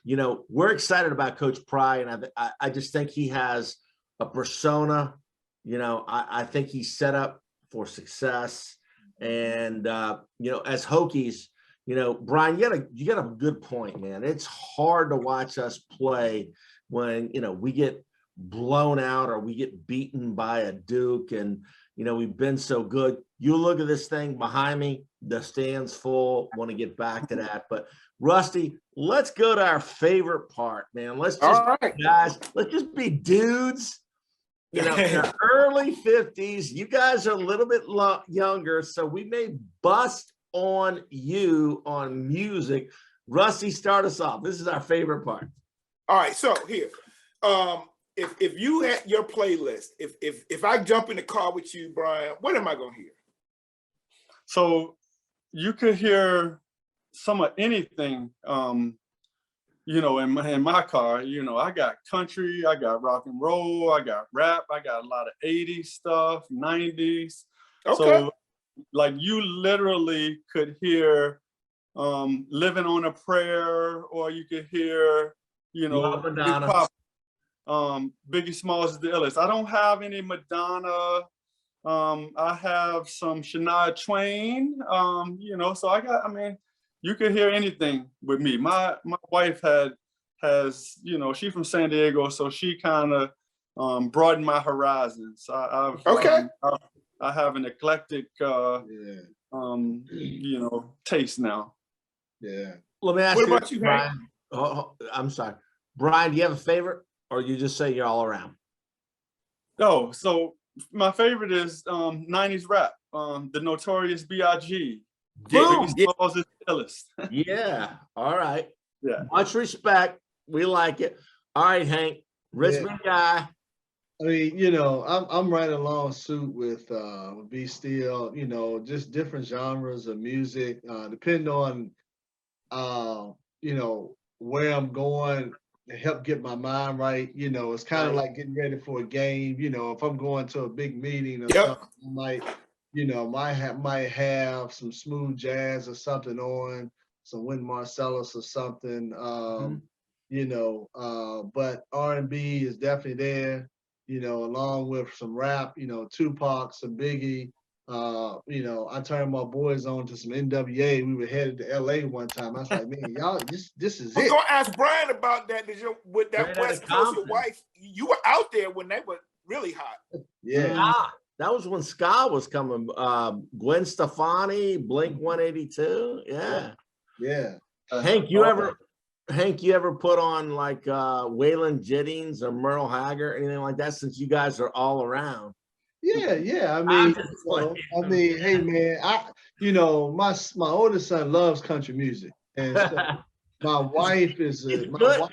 we're excited about Coach Pry, and I just think he has a persona. I think he's set up for success. And, as Hokies, Bryan, you got a good point, man. It's hard to watch us play when, we get blown out or we get beaten by a Duke, and, we've been so good. You look at this thing behind me, the stand's full. Want to get back to that. But Rusty, let's go to our favorite part, man. Let's just, guys, let's just be dudes. In the early 50s, you guys are a little bit younger, so we may bust on you on music. Rusty, start us off. This is our favorite part. All right, so here, if you had your playlist, if I jump in the car with you, Bryan, what am I gonna hear? So you could hear some of anything. In my car, I got country, I got rock and roll, I got rap, I got a lot of 80s stuff, 90s. Okay. So like you literally could hear Living on a Prayer, or you could hear, Big Pop, Biggie Smalls is the illest. I don't have any Madonna. I have some Shania Twain, so you could hear anything with me. My wife has she's from San Diego, so she kind of broadened my horizons. I have an eclectic taste now. Yeah. Let me ask what you, about you, Bryan? I'm sorry, Bryan. Do you have a favorite, or you just say you're all around? Oh, so my favorite is 90s rap. The Notorious B.I.G. Boom. Biggie Smalls is the illest. Yeah. All right. Yeah. Much respect. We like it. All right, Hank. Richmond guy. I mean, I'm right along suit with B Steel, just different genres of music, depending on where I'm going to help get my mind right. It's kind of like getting ready for a game. If I'm going to a big meeting or something, I might have some smooth jazz or something on, some Wynton Marsalis or something. But R&B is definitely there. Along with some rap. Tupac, some Biggie. I turned my boys on to some NWA. We were headed to LA one time. I was like, man, y'all, this is it. I'm gonna ask Bryan about that. With that West Coast, your wife, you were out there when they were really hot. Yeah. That was when ska was coming. Gwen Stefani, Blink 182. Yeah. Hank, you ever put on like Waylon Jennings or Merle Haggard, anything like that? Since you guys are all around. Yeah. I mean, hey man, my oldest son loves country music, and so my wife is it's good.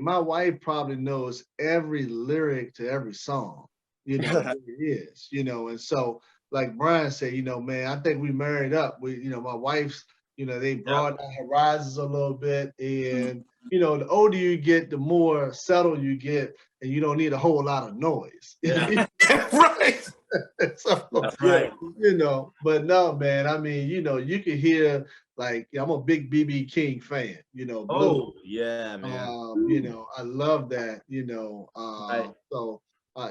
My wife probably knows every lyric to every song. There is. And so like Bryan said, man, I think we married up. My wife's, they broaden our horizons a little bit, and the older you get, the more settled you get, and you don't need a whole lot of noise. Right. So, That's right. you know, but no, man, I mean, you know, you can hear, like, I'm a big BB King fan, you know, Blue. Oh, yeah, man. You know, I love that, you know, Right. so,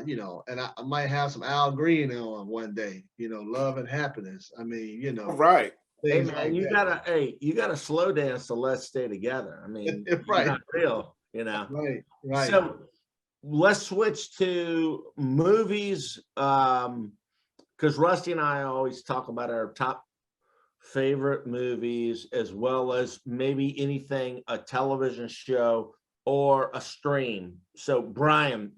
you know, and I might have some Al Green on one day, you know, Love and Happiness. I mean, you All know, right. Hey, things man, like that. you gotta slow dance to Let's Stay Together. I mean, you're Right, not real, you know. right. So let's switch to movies. Because Rusty and I always talk about our top favorite movies, as well as maybe anything, a television show or a stream. So, Bryan,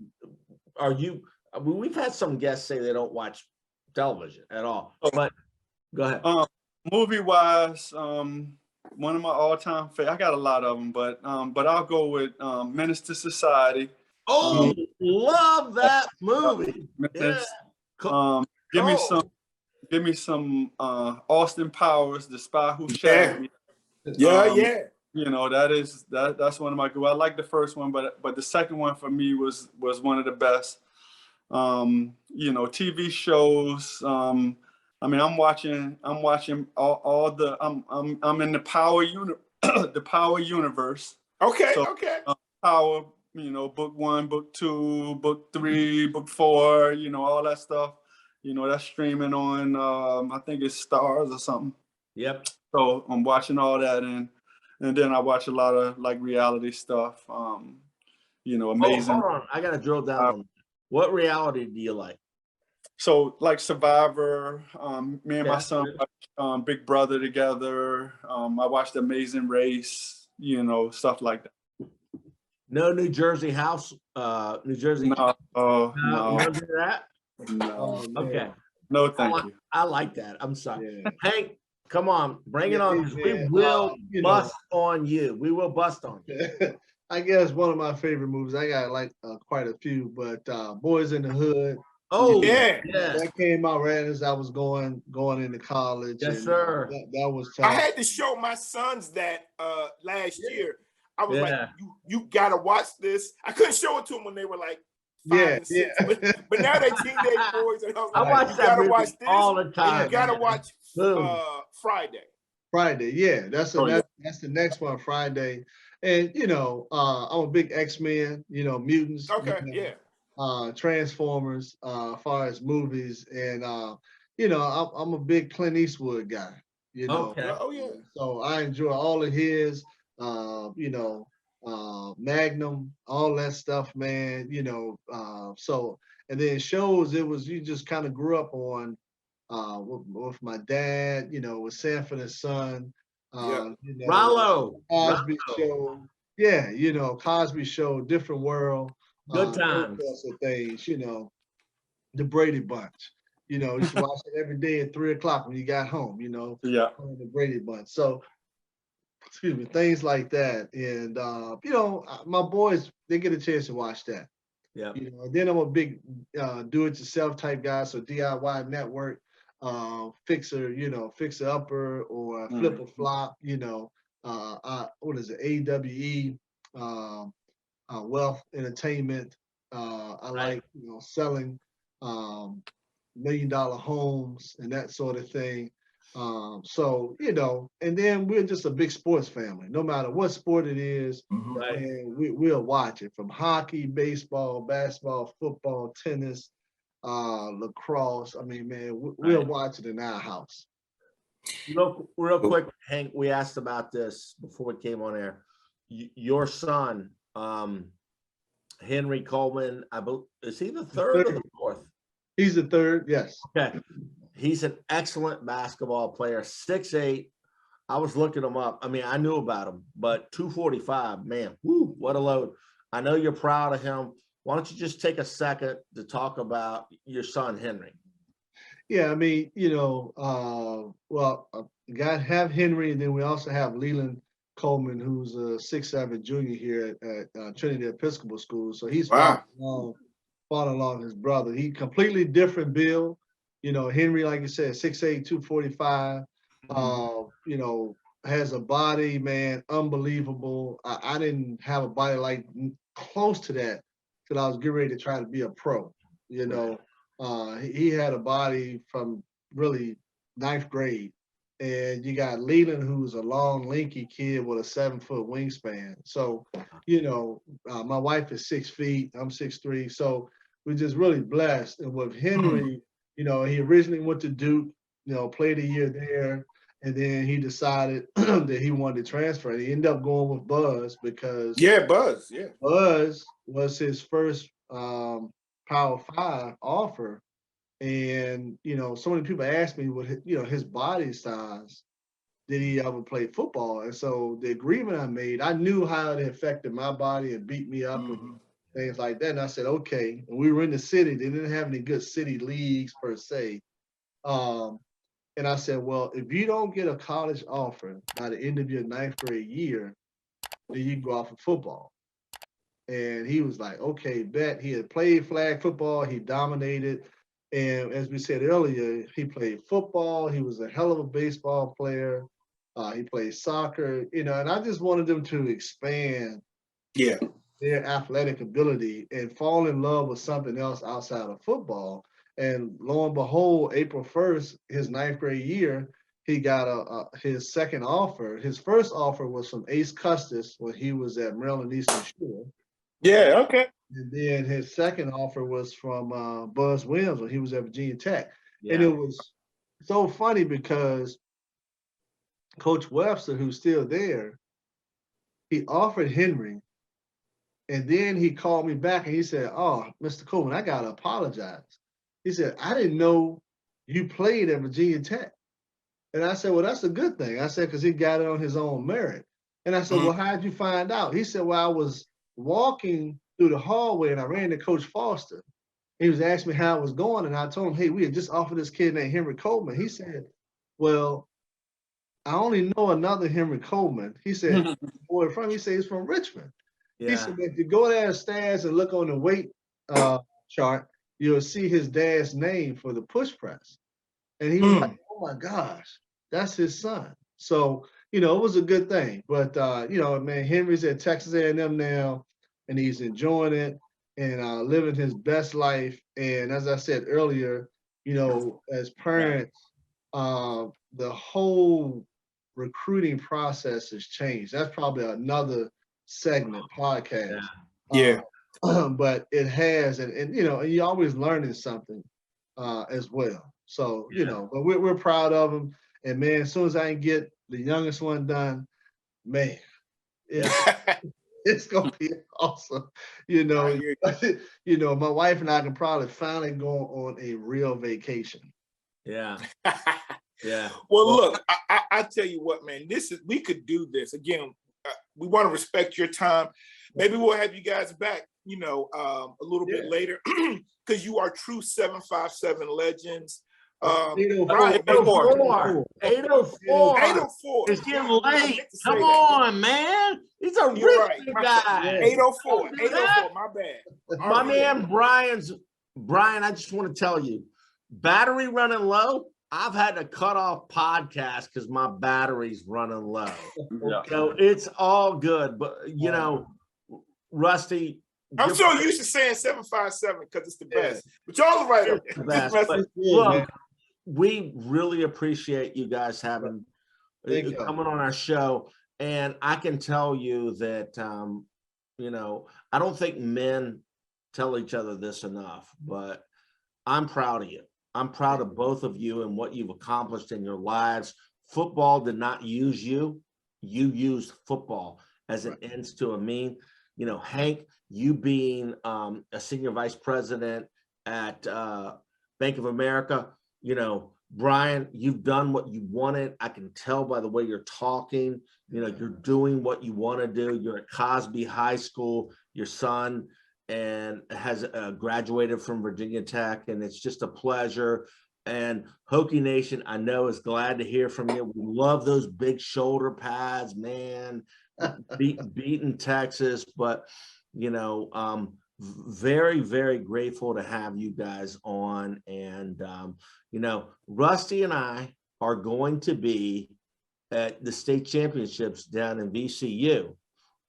we've had some guests say they don't watch television at all, but go ahead. Movie wise, one of my all-time favorite. I got a lot of them, but I'll go with Menace to Society. Oh, love that movie. Menace. Yeah. Give me Cool. some Austin Powers, The Spy Who Shagged Me. Yeah. You know, that's one of my good. I like the first one, but the second one for me was one of the best. You know, TV shows. I mean, I'm watching all the. I'm in the the Power universe. Okay. So, Okay. Power. You know, book 1, book 2, book 3, book 4. You know, all that stuff. You know, that's streaming on. I think it's Stars or something. Yep. So I'm watching all that, and then I watch a lot of like reality stuff. You know, amazing. Oh, hold on. I gotta drill down on that. What reality do you like? So like Survivor, me and my Yeah. son watch Big Brother together. I watched Amazing Race, you know, stuff like that. No New Jersey House, New Jersey. No, You no, don't do that? no, Oh, man. Okay. no, thank you. I like that. I'm sorry. Yeah. Hank, come on, bring it Yeah, on. 'Cause we man. will You know, bust on you. We will bust on you. I guess one of my favorite movies. I got like quite a few, but Boys in the Hood. Oh, Yeah. yeah. That came out right as I was going into college. Yes, and sir. that was I tough. had to show my sons that last year. I was like, Yeah. you gotta watch this. I couldn't show it to them when they were like 5 and 6, but now they're teenage boys, and I was I like, watch you that gotta movie watch this, all the and time. you gotta man. watch Boom. Friday. Friday, yeah, that's Oh, yeah. that's the next one, Friday. And you know, I'm a big X-Men, you know, mutants, Okay, you yeah. know, Transformers, as far as movies, and you know, I'm a big Clint Eastwood guy, you know. Okay. Oh yeah. So I enjoy all of his, you know, Magnum, all that stuff, man. You know, so and then shows it was you just kind of grew up on with my dad, you know, with Sanford and Son, Yep. you know, Rollo. Cosby Rollo. Show, yeah, you know, Cosby Show, Different World, Good those times. sorts of things, you know, the Brady Bunch. You know, you used to watch it every day at 3 o'clock when you got home, you know, Yeah. the Brady Bunch. So, excuse me, things like that. And, you know, my boys, they get a chance to watch that. Yeah. You know, then I'm a big do-it-yourself type guy, so DIY network, fixer, you know, fixer upper or flip or flop, you know, what is it, AWE, wealth entertainment. I like, you know, selling $1 million homes and that sort of thing. So, you know, and then we're just a big sports family. No matter what sport it is, Right. and we'll watch it, from hockey, baseball, basketball, football, tennis, lacrosse. I mean, man, we'll Right. watch it in our house. Real quick, Hank, we asked about this before we came on air. Your son, Henry Coleman, is he the third or the fourth? He's the third, yes. Okay. He's an excellent basketball player, 6'8". I was looking him up. I mean, I knew about him, but 245, man, whoo, what a load. I know you're proud of him. Why don't you just take a second to talk about your son, Henry? Yeah, I mean, you know, well, got have Henry, and then we also have Leland Coleman, who's a 6'7" junior here at Trinity Episcopal School. So he's Wow. following along his brother. He completely different build. You know, Henry, like you said, 6'8", 245. You know, has a body, man, unbelievable. I didn't have a body like close to that till I was getting ready to try to be a pro. You know, He had a body from really ninth grade. And you got Leland, who's a long, lanky kid with a 7-foot wingspan. So, my wife is 6 feet, I'm 6'3". So we're just really blessed. And with Henry, he originally went to Duke, played a year there. And then he decided that he wanted to transfer. And he ended up going with Buzz because Buzz was his first Power 5 offer. And, so many people asked me what, his body size, did he ever play football? And so the agreement I made, I knew how it affected my body and beat me up and things like that. And I said, okay. And we were in the city. They didn't have any good city leagues per se. And I said, well, if you don't get a college offer by the end of your ninth grade year, then you can go off of football. And he was like, okay, bet. He had played flag football. He dominated. And as we said earlier, he played football. He was a hell of a baseball player. He played soccer, and I just wanted them to expand their athletic ability and fall in love with something else outside of football. And lo and behold, April 1st, his ninth grade year, he got his second offer. His first offer was from Ace Custis when he was at Maryland Eastern Shore. Yeah, okay. And then his second offer was from Buzz Williams when he was at Virginia Tech. Yeah. And it was so funny because Coach Webster, who's still there, he offered Henry. And then he called me back and he said, oh, Mr. Coleman, I got to apologize. He said, I didn't know you played at Virginia Tech. And I said, well, that's a good thing. I said, because he got it on his own merit. And I said, well, how'd you find out? He said, well, I was walking through the hallway and I ran to Coach Foster. He was asking me how it was going. And I told him, hey, we had just offered this kid named Henry Coleman. He said, well, I only know another Henry Coleman. He said, boy, he said he's from Richmond. Yeah. He said, if you go downstairs and look on the weight chart, you'll see his dad's name for the push press. And he was like, oh my gosh, that's his son. So, it was a good thing. But, man, Henry's at Texas A&M now, and he's enjoying it and living his best life. And as I said earlier, as parents, the whole recruiting process has changed. That's probably another segment podcast. Yeah. But it has, and you're always learning something as well. So, but we're proud of them. And man, as soon as I can get the youngest one done, man, it's gonna be awesome. My wife and I can probably finally go on a real vacation. Yeah. Yeah. Well, look, I tell you what, man, we could do this again. We want to respect your time. Maybe we'll have you guys back, a little bit later, because you are true 757 legends. 804. It's getting late. Come on, man. He's a rich guy. 804. My bad. My man Bryan, I just want to tell you, battery running low. I've had to cut off podcasts because my battery's running low. Yeah. So it's all good. But, Rusty. I'm so used to saying 757 because it's the best. But y'all are right up there. The best. But look, we really appreciate you guys coming on our show. And I can tell you that, I don't think men tell each other this enough, but I'm proud of you. I'm proud of both of you and what you've accomplished in your lives. Football did not use you. You used football as an ends to a mean. Hank, you being a senior vice president at Bank of America, Bryan, you've done what you wanted. I can tell by the way you're talking. You're doing what you want to do. You're at Cosby High School. Your son and has graduated from Virginia Tech, and it's just a pleasure. And Hokie Nation, I know, is glad to hear from you. We love those big shoulder pads, man. Beating Texas, but very, very grateful to have you guys on. And Rusty and I are going to be at the state championships down in VCU.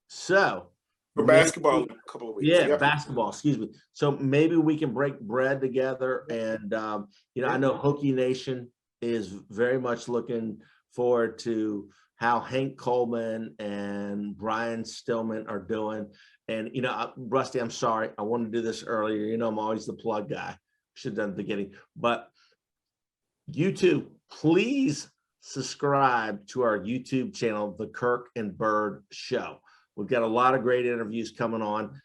So For basketball, a couple of weeks. Yeah, Yep. basketball, excuse me. So maybe we can break bread together. And, I know Hokie Nation is very much looking forward to how Hank Coleman and Bryan Stillman are doing. And, Rusty, I'm sorry. I wanted to do this earlier. I'm always the plug guy. Should have done at the beginning. But YouTube, please subscribe to our YouTube channel, The Kirk and Bird Show. We've got a lot of great interviews coming on.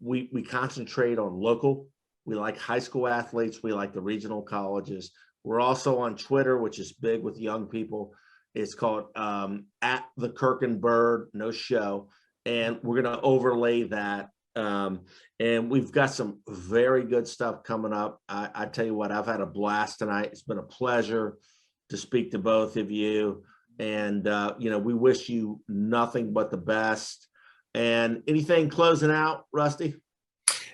We concentrate on local. We like high school athletes. We like the regional colleges. We're also on Twitter, which is big with young people. It's called at The Kirk and Bird, no show. And we're going to overlay that. And we've got some very good stuff coming up. I tell you what, I've had a blast tonight. It's been a pleasure to speak to both of you. And, we wish you nothing but the best. And anything closing out, Rusty?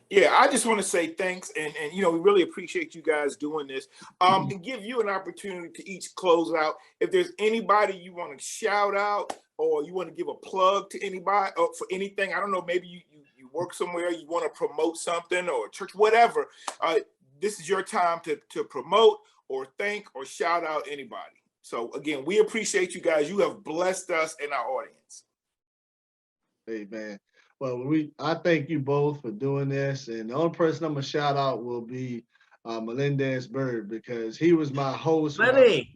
Yeah, I just want to say thanks. And we really appreciate you guys doing this. And give you an opportunity to each close out. If there's anybody you want to shout out or you want to give a plug to anybody or for anything, I don't know, maybe you work somewhere, you want to promote something or church, whatever. This is your time to promote or thank or shout out anybody. So again, we appreciate you guys. You have blessed us and our audience. Hey, man. Well, I thank you both for doing this. And the only person I'm going to shout out will be Melendez Bird, because he was my host when I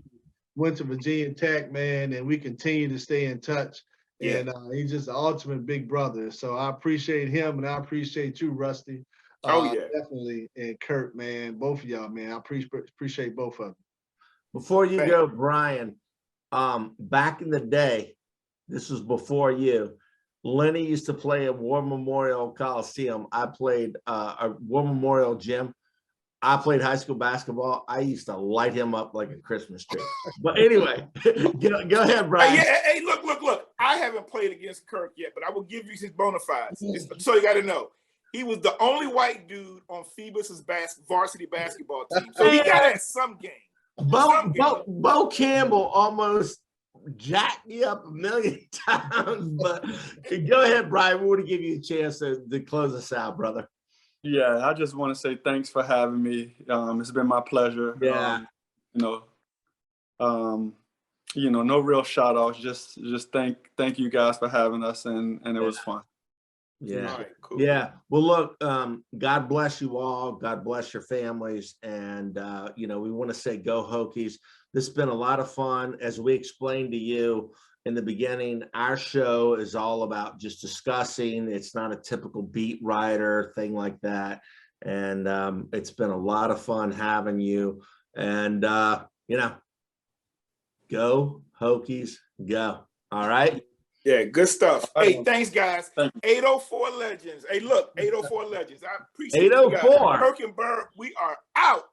went to Virginia Tech, man, and we continue to stay in touch. Yeah. And he's just the ultimate big brother. So I appreciate him, and I appreciate you, Rusty. Definitely. And Kurt, man, both of y'all, man. I appreciate both of them. Before you go, Bryan, back in the day, this was before you, Lenny used to play at War Memorial Coliseum. I played a War Memorial Gym. I played high school basketball. I used to light him up like a Christmas tree. But anyway, go ahead, Bryan. Hey, look. I haven't played against Kirk yet, but I will give you his bona fides. So you got to know. He was the only white dude on Phoebus's varsity basketball team. So he got at some game. Bo Campbell almost jacked me up a million times. But go ahead, Bryan. We want to give you a chance to close us out, brother. Yeah, I just want to say thanks for having me. It's been my pleasure. Yeah. No real shout outs. Just thank you guys for having us, and it was fun. Yeah. All right, cool. Yeah. Well, look, God bless you all. God bless your families. And, we want to say go Hokies. This has been a lot of fun. As we explained to you in the beginning, our show is all about just discussing. It's not a typical beat writer thing like that. And it's been a lot of fun having you. And, go Hokies, go. All right. Yeah, good stuff. Hey, thanks, guys. 804 Legends. Hey, look, 804 Legends. I appreciate 804. you guys. Kirk and Bird, we are out.